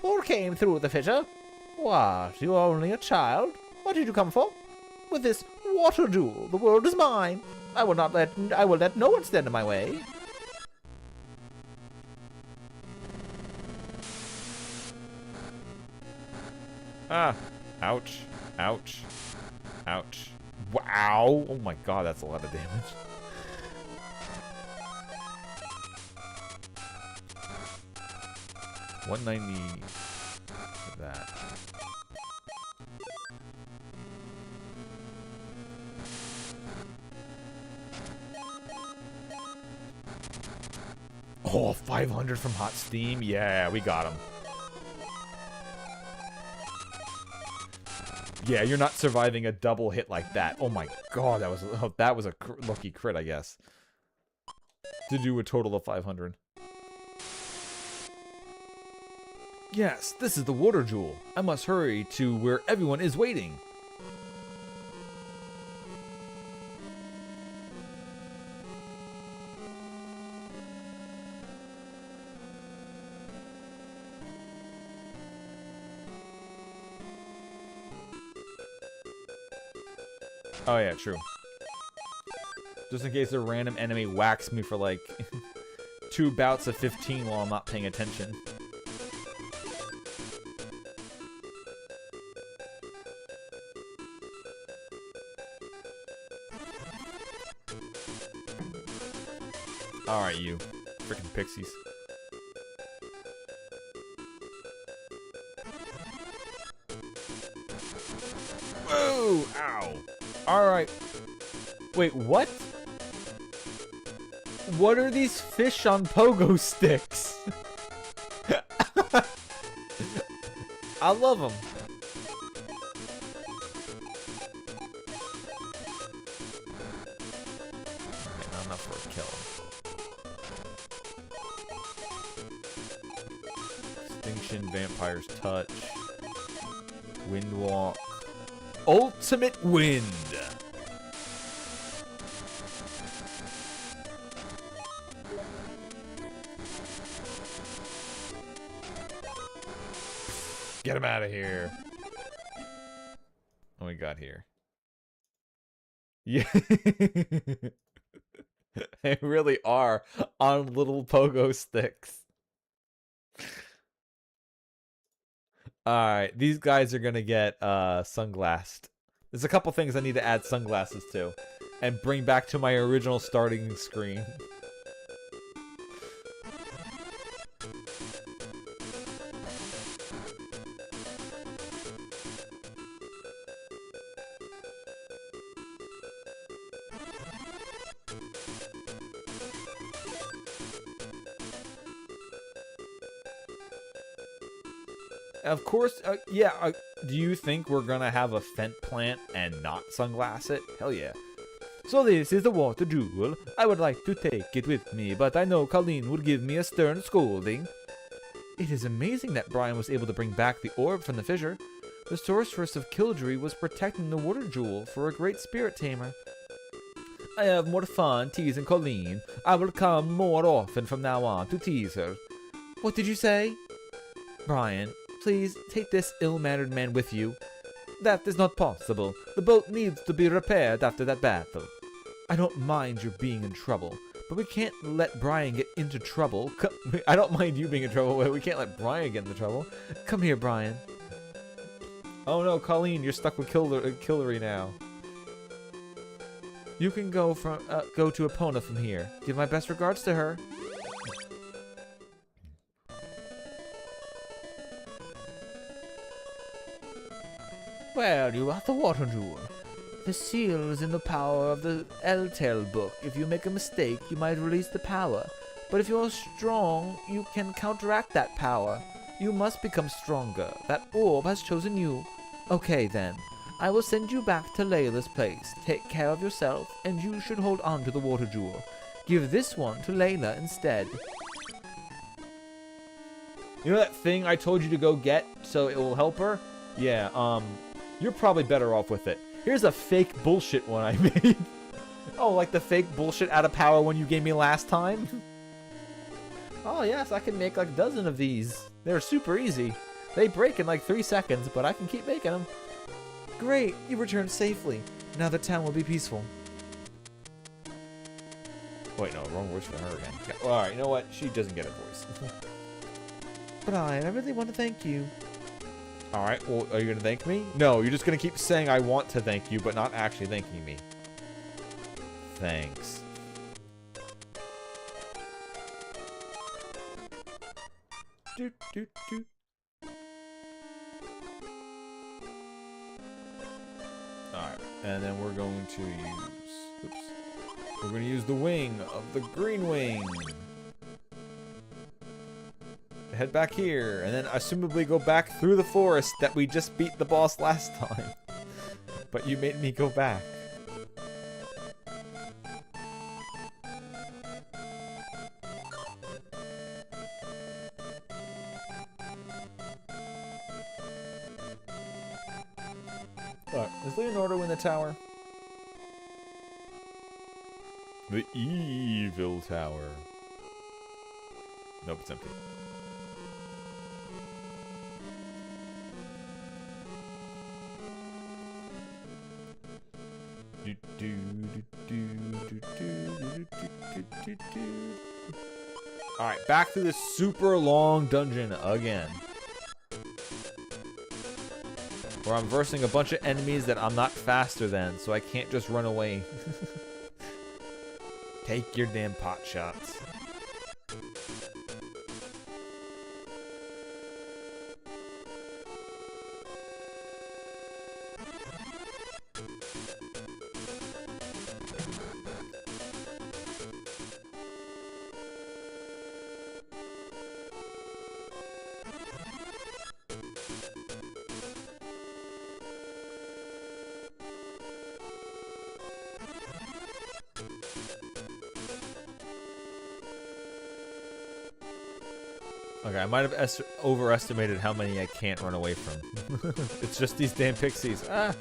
Who came through the fissure? What, you are only a child? What did you come for? With this water jewel, the world is mine. I will let no one stand in my way. Ah. Ouch. Ouch. Ouch. Wow. Oh my god, that's a lot of damage. $190 for that. Oh, 500 from Hot Steam? Yeah, we got him. Yeah, you're not surviving a double hit like that. Oh my god, that was a lucky crit, I guess. To do a total of 500. Yes, this is the water jewel. I must hurry to where everyone is waiting. Oh yeah, true. Just in case a random enemy whacks me for like 2 bouts of 15 while I'm not paying attention. Alright, you. Freaking pixies. Whoa! Ow! Alright. Wait, what? What are these fish on pogo sticks? I love them. Okay, not enough for a kill. Extinction, Vampire's Touch, Windwalk, Ultimate Wind. Get him out of here. we got here? Yeah. They really are on little pogo sticks. Alright, these guys are gonna get sunglassed. There's a couple things I need to add sunglasses to. And bring back to my original starting screen. Of course, yeah, do you think we're gonna have a Fent plant and not sunglass it? Hell yeah. So this is the water jewel. I would like to take it with me, but I know Colleen would give me a stern scolding. It is amazing that Brian was able to bring back the orb from the fissure. The sorceress of Kildree was protecting the water jewel for a great spirit tamer. I have more fun teasing Colleen. I will come more often from now on to tease her. What did you say? Brian, please take this ill-mannered man with you. That is not possible. The boat needs to be repaired after that battle. I don't mind your being in trouble, but we can't let Brian get into trouble. I don't mind you being in trouble, but we can't let Brian get into trouble. Come here, Brian. Oh no, Colleen, you're stuck with Killary now. You can go to Epona from here. Give my best regards to her. Well, you got the water jewel. The seal is in the power of the Eltel book. If you make a mistake, you might release the power. But if you're strong, you can counteract that power. You must become stronger. That orb has chosen you. Okay then. I will send you back to Layla's place. Take care of yourself, and you should hold on to the water jewel. Give this one to Layla instead. You know that thing I told you to go get so it will help her? Yeah, you're probably better off with it. Here's a fake bullshit one I made. Oh, like the fake bullshit out of power one you gave me last time? Oh yes, I can make like a dozen of these. They're super easy. They break in like 3 seconds, but I can keep making them. Great, you returned safely. Now the town will be peaceful. Wait, no, wrong voice for her again. Okay. Alright, you know what? She doesn't get a voice. Brian, I really want to thank you. Alright, well, are you going to thank me? No, you're just going to keep saying I want to thank you, but not actually thanking me. Thanks. Doot, doot, doot. Alright, and then we're going to use... Oops. We're going to use the wing of the green wing. Head back here, and then assumably go back through the forest that we just beat the boss last time. But you made me go back. Alright, is Leonardo in the tower? The evil tower. Nope, it's empty. Alright, back to this super long dungeon again. Where I'm versing a bunch of enemies that I'm not faster than, so I can't just run away. Take your damn pot shots. Okay, I might have overestimated how many I can't run away from. It's just these damn pixies. Ah!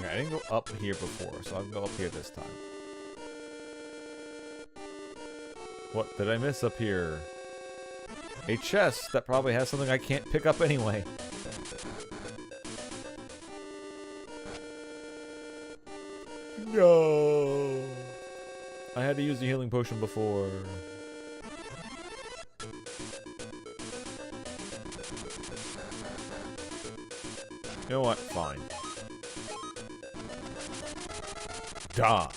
Okay, I didn't go up here before, so I'll go up here this time. What did I miss up here? A chest that probably has something I can't pick up anyway. No! I had to use the healing potion before. You know what? Fine. Die.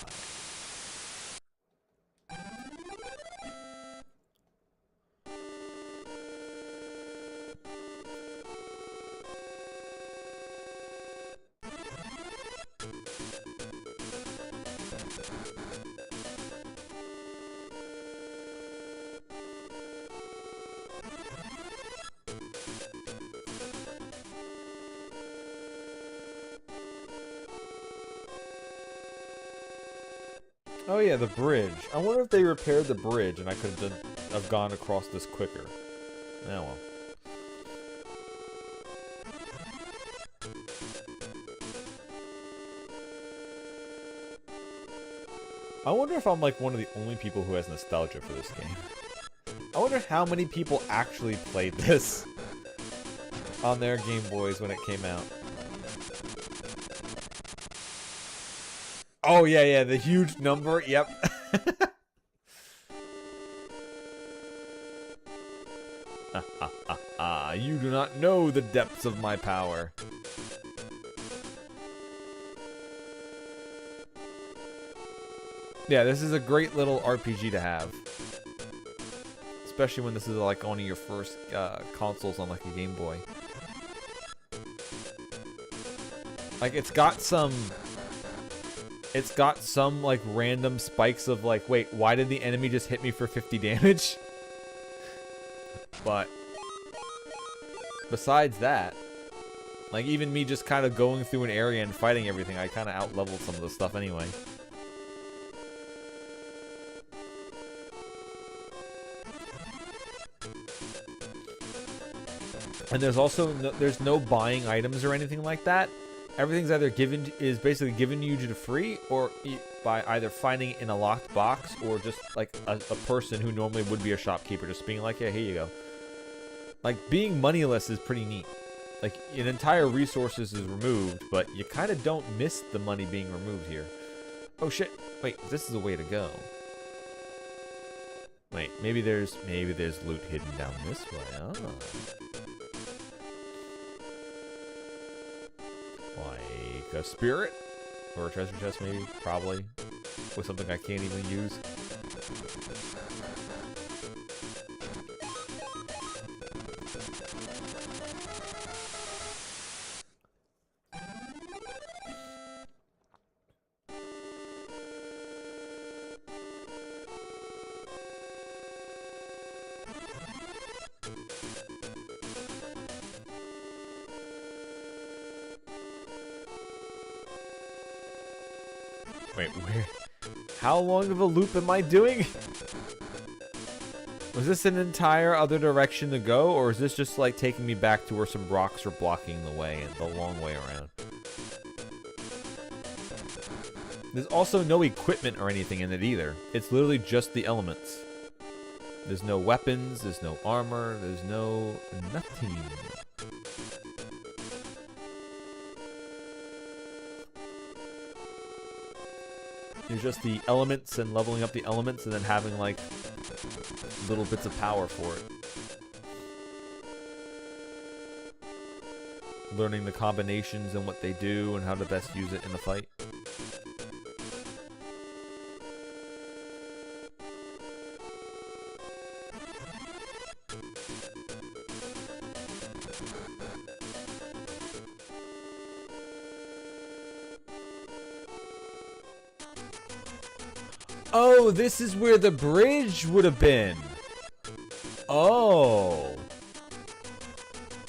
Oh yeah, the bridge. I wonder if they repaired the bridge and I could have gone across this quicker. Oh well. I wonder if I'm like one of the only people who has nostalgia for this game. I wonder how many people actually played this on their Game Boys when it came out. Oh, yeah, the huge number, yep. You do not know the depths of my power. Yeah, this is a great little RPG to have. Especially when this is like one of your first consoles on like a Game Boy. Like, it's got some like random spikes of like, wait, why did the enemy just hit me for 50 damage? But besides that, like even me just kind of going through an area and fighting everything, I kind of out-leveled some of the stuff anyway. And there's also there's no buying items or anything like that. Everything's either basically given to you for free, or by either finding it in a locked box, or just like a person who normally would be a shopkeeper just being like, yeah, here you go. Like, being moneyless is pretty neat. Like, an entire resources is removed, but you kind of don't miss the money being removed here. Oh shit! Wait, this is a way to go. Wait, maybe there's loot hidden down this way. Oh. Like a spirit? Or a treasure chest, maybe? Probably. With something I can't even use. Wait, where? How long of a loop am I doing? Was this an entire other direction to go, or is this just like taking me back to where some rocks are blocking the way and the long way around? There's also no equipment or anything in it either. It's literally just the elements. There's no weapons, there's no armor, there's no nothing. There's just the elements and leveling up the elements and then having like little bits of power for it. Learning the combinations and what they do and how to best use it in the fight. Oh, this is where the bridge would have been. Oh.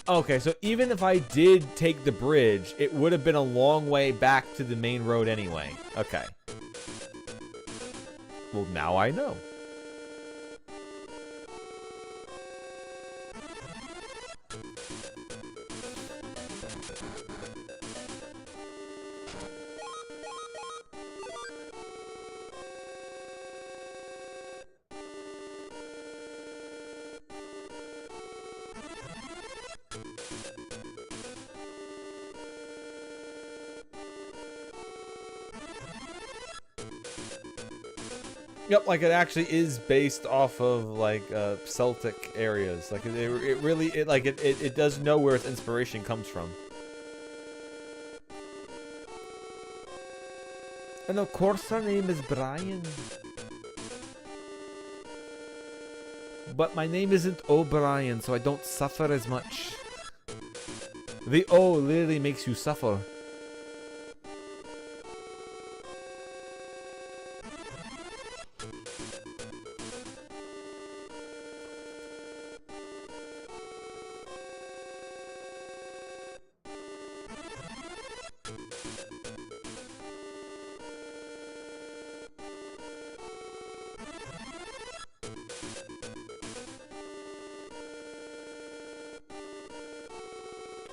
Okay, so even if I did take the bridge, it would have been a long way back to the main road anyway. Okay. Well, now I know. Yep, like it actually is based off of like Celtic areas. Like it really it does know where its inspiration comes from. And of course our name is Brian. But my name isn't O'Brien, so I don't suffer as much. The O literally makes you suffer.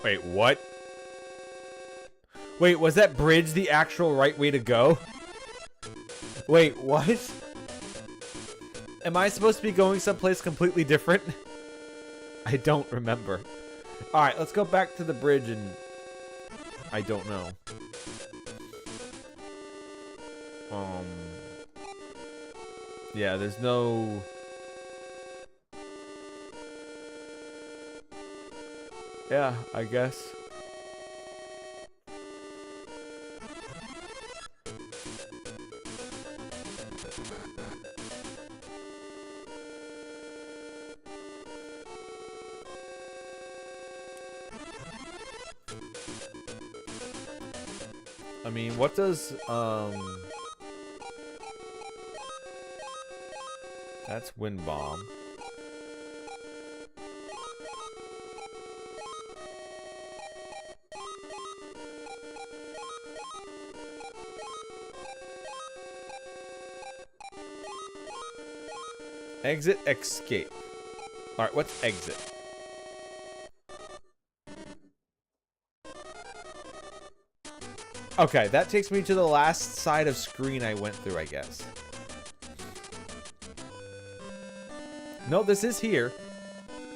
Wait, what? Wait, was that bridge the actual right way to go? Wait, what? Am I supposed to be going someplace completely different? I don't remember. Alright, let's go back to the bridge and... I don't know. Yeah, there's no... Yeah, I guess. I mean, what does, that's Wind Bomb. Exit, escape. Alright, what's exit? Okay, that takes me to the last side of screen I went through, I guess. No, this is here.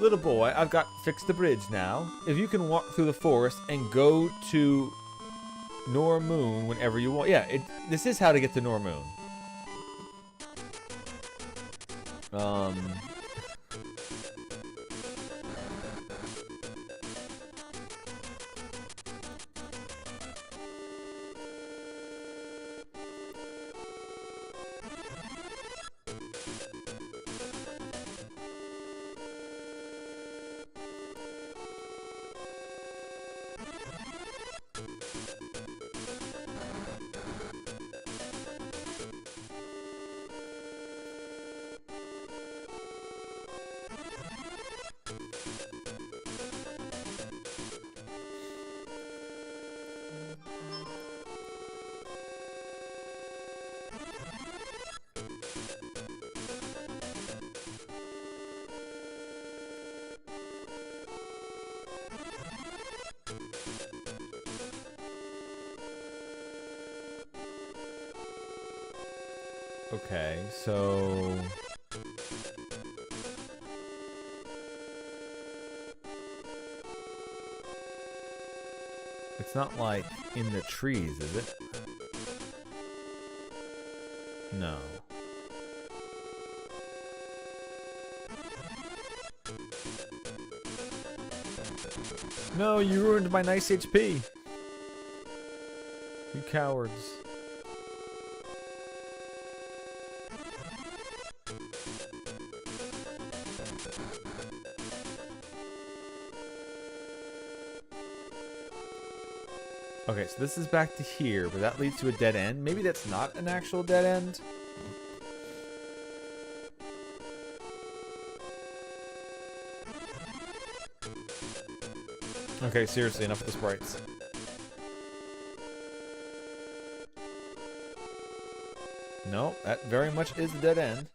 Little boy, I've got fixed the bridge now. If you can walk through the forest and go to Normoon whenever you want. Yeah, this is how to get to Normoon. Okay, so... It's not like in the trees, is it? No. No, you ruined my nice HP. You cowards. Okay, so this is back to here, but that leads to a dead end. Maybe that's not an actual dead end? Okay, seriously, enough with the sprites. No, that very much is a dead end.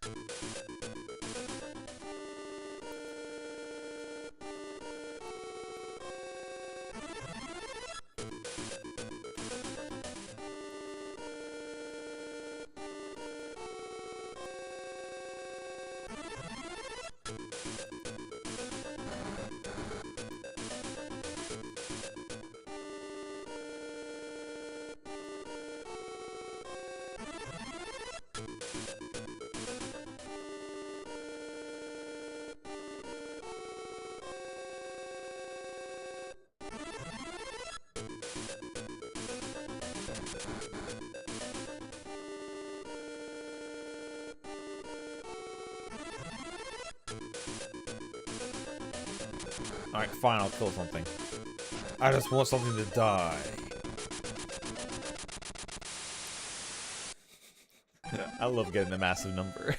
Alright, fine, I'll kill something. I just want something to die. I love getting the massive number.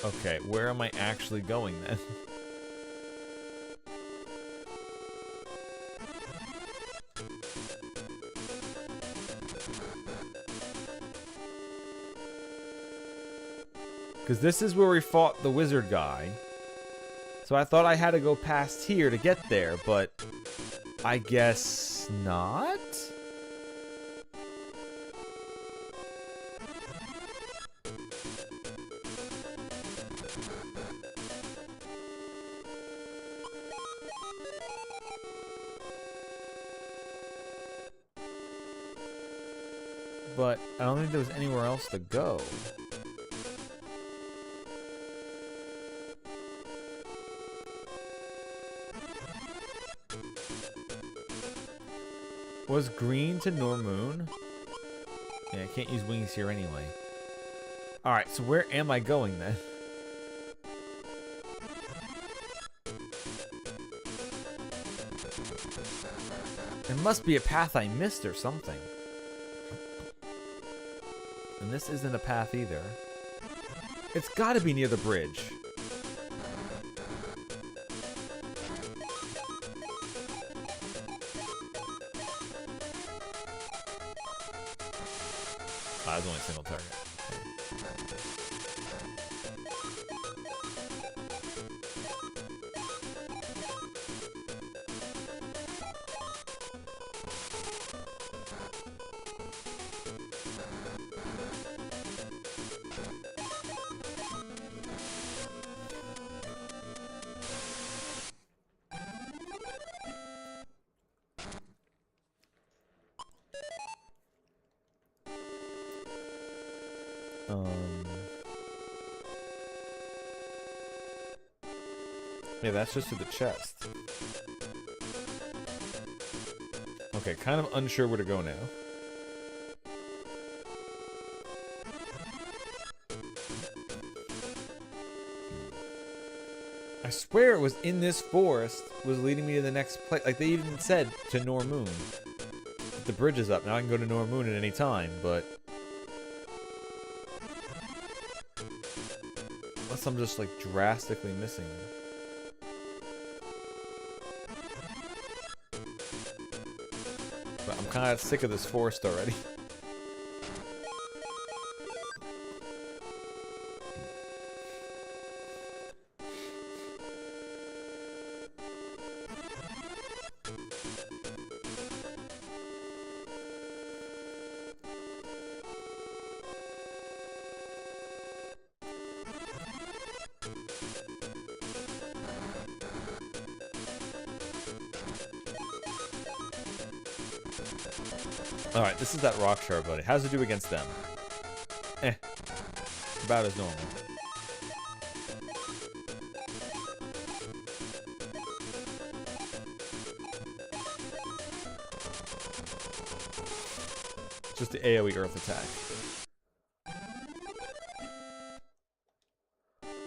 Okay, where am I actually going then? Because this is where we fought the wizard guy. So I thought I had to go past here to get there, but I guess not? But I don't think there was anywhere else to go. Was green to Normoon? Yeah, I can't use wings here anyway. Alright, so where am I going then? There must be a path I missed or something. And this isn't a path either. It's gotta be near the bridge. Ah, it's only a single target. Yeah, that's just to the chest. Okay, kind of unsure where to go now. I swear it was in this forest was leading me to the next place. Like, they even said to Normoon. The bridge is up. Now I can go to Normoon at any time, but... unless I'm just, like, drastically missing them. But I'm kind of sick of this forest already. Alright, this is that rock shard, buddy. How's it do against them? Eh. About as normal. Just the AoE earth attack.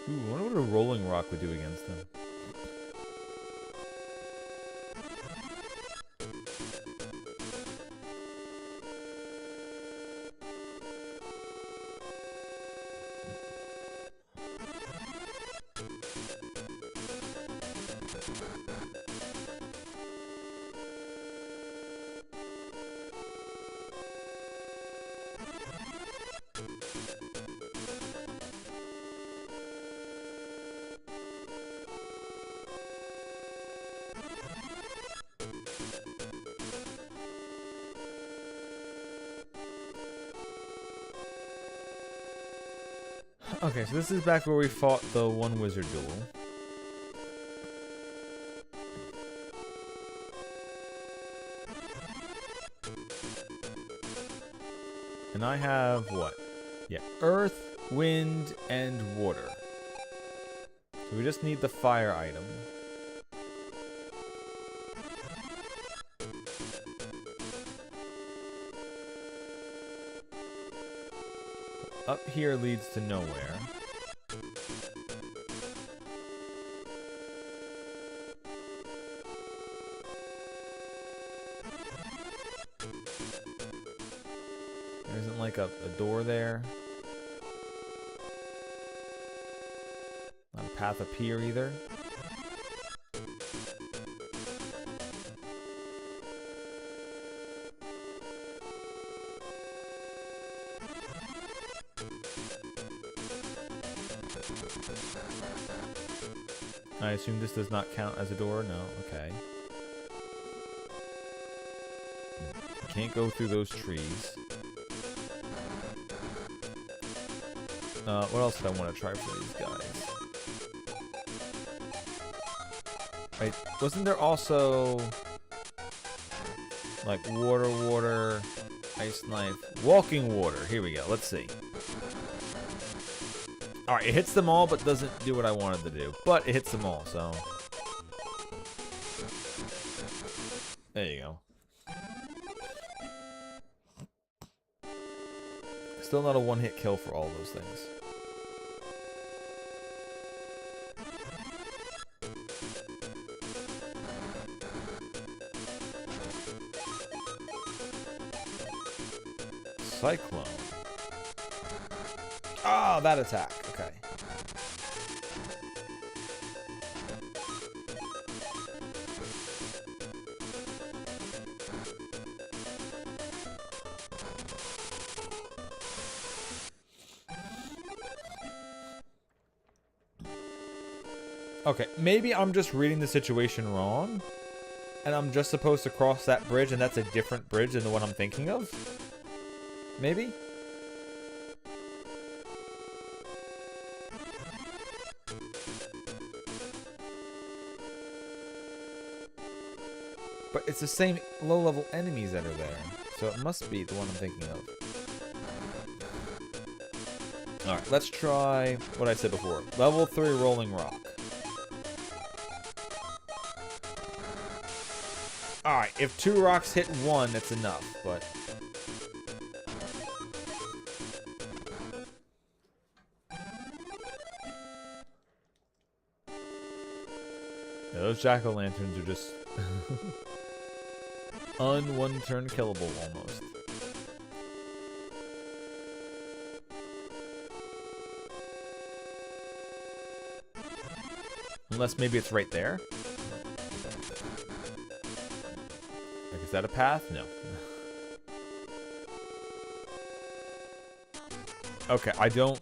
Ooh, I wonder what a rolling rock would do against them. Okay, so this is back where we fought the one wizard duel. And I have what? Yeah, earth, wind, and water. So we just need the fire item. up here leads to nowhere. There isn't like a door there. Not a path up here either. I assume this does not count as a door? No, okay. Can't go through those trees. What else did I want to try for these guys? Right, wasn't there also like water, ice knife, walking water? Here we go, let's see. Alright, it hits them all, but doesn't do what I wanted to do. But it hits them all, so... There you go. Still not a one-hit kill for all those things. Cyclone. Ah, that attack. Okay. Okay, maybe I'm just reading the situation wrong, and I'm just supposed to cross that bridge, and that's a different bridge than the one I'm thinking of? Maybe? But it's the same low-level enemies that are there, so it must be the one I'm thinking of. Alright, let's try what I said before. Level 3 Rolling Rock. Alright, if 2 rocks hit 1, that's enough, but... Yeah, those jack-o'-lanterns are just... one-turn killable, almost. Unless maybe it's right there. Like, is that a path? No. Okay, I don't...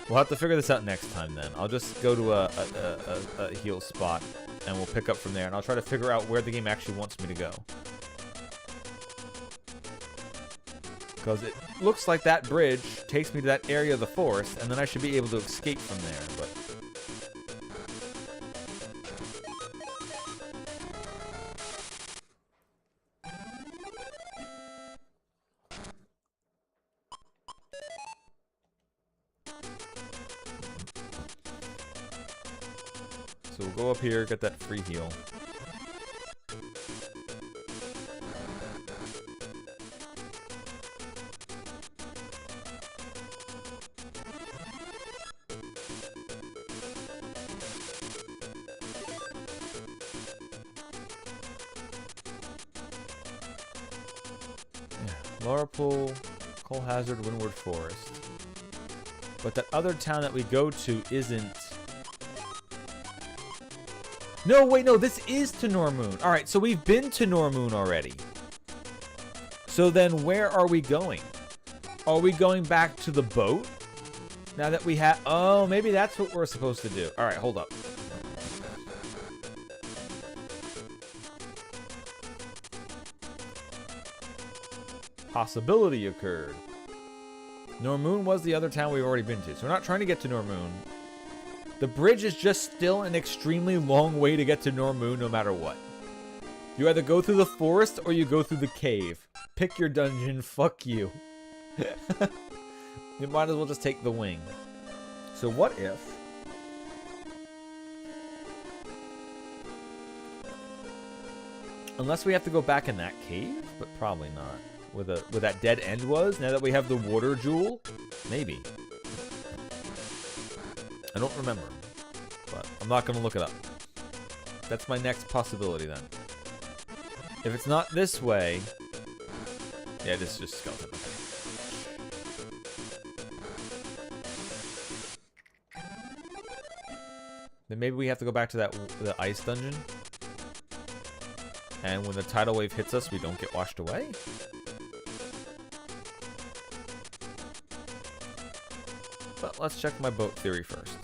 We'll have to figure this out next time, then. I'll just go to a heal spot, and we'll pick up from there, and I'll try to figure out where the game actually wants me to go. Because it looks like that bridge takes me to that area of the forest, and then I should be able to escape from there, but... So we'll go up here, get that free heal. Yeah, Laura Pool, Coal Hazard, Windward Forest. But that other town that we go to isn't... No, wait, no, this is to Normoon. Alright, so we've been to Normoon already. So then where are we going? Are we going back to the boat? Now that we have... Oh, maybe that's what we're supposed to do. Alright, hold up. Possibility occurred. Normoon was the other town we've already been to. So we're not trying to get to Normoon. The bridge is just still an extremely long way to get to Normoon no matter what. You either go through the forest or you go through the cave. Pick your dungeon, fuck you. You might as well just take the wing. So what if... Unless we have to go back in that cave, but probably not. Where that dead end was, now that we have the water jewel. Maybe. I don't remember. But I'm not going to look it up. That's my next possibility then. If it's not this way... Yeah, this is just skeleton. Then maybe we have to go back to the ice dungeon. And when the tidal wave hits us, we don't get washed away? But let's check my boat theory first.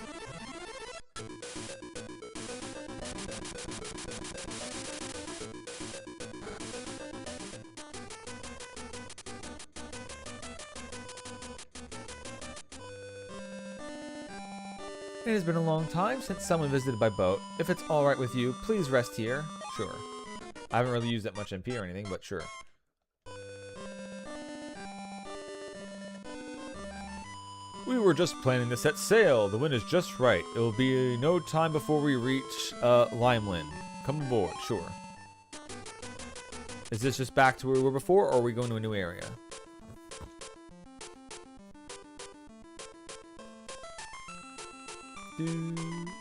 It has been a long time since someone visited by boat. If it's alright with you, please rest here. Sure. I haven't really used that much MP or anything, but sure. We were just planning to set sail. The wind is just right. It will be no time before we reach Limeland. Come aboard, sure. Is this just back to where we were before, or are we going to a new area?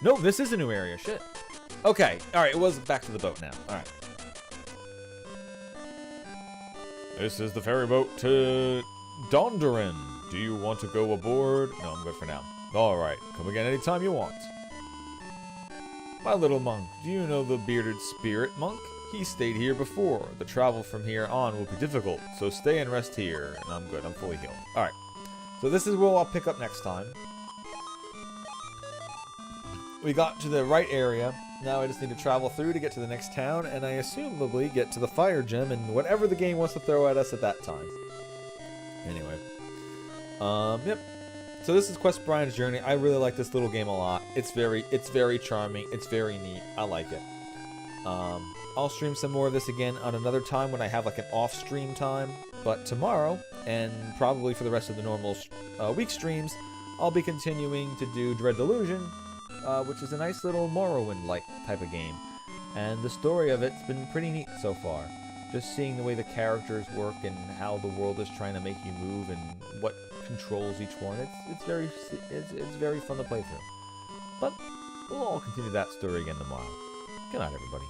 No, this is a new area. Shit. Okay. Alright, it was back to the boat now. Alright. This is the ferry boat to Dondoran. Do you want to go aboard? No, I'm good for now. Alright, come again anytime you want. My little monk, do you know the bearded spirit monk? He stayed here before. The travel from here on will be difficult, so stay and rest here. And I'm good, I'm fully healed. Alright, so this is where I'll pick up next time. We got to the right area. Now I just need to travel through to get to the next town, and I assumably get to the fire gem and whatever the game wants to throw at us at that time. Anyway. Yep. So this is Quest Brian's Journey. I really like this little game a lot. It's very charming. It's very neat. I like it. I'll stream some more of this again on another time when I have like an off-stream time. But tomorrow, and probably for the rest of the normal week streams, I'll be continuing to do Dread Delusion, which is a nice little Morrowind-like type of game. And the story of it's been pretty neat so far. Just seeing the way the characters work and how the world is trying to make you move and what controls each one. It's very fun to play through. But we'll all continue that story again tomorrow. Good night, everybody.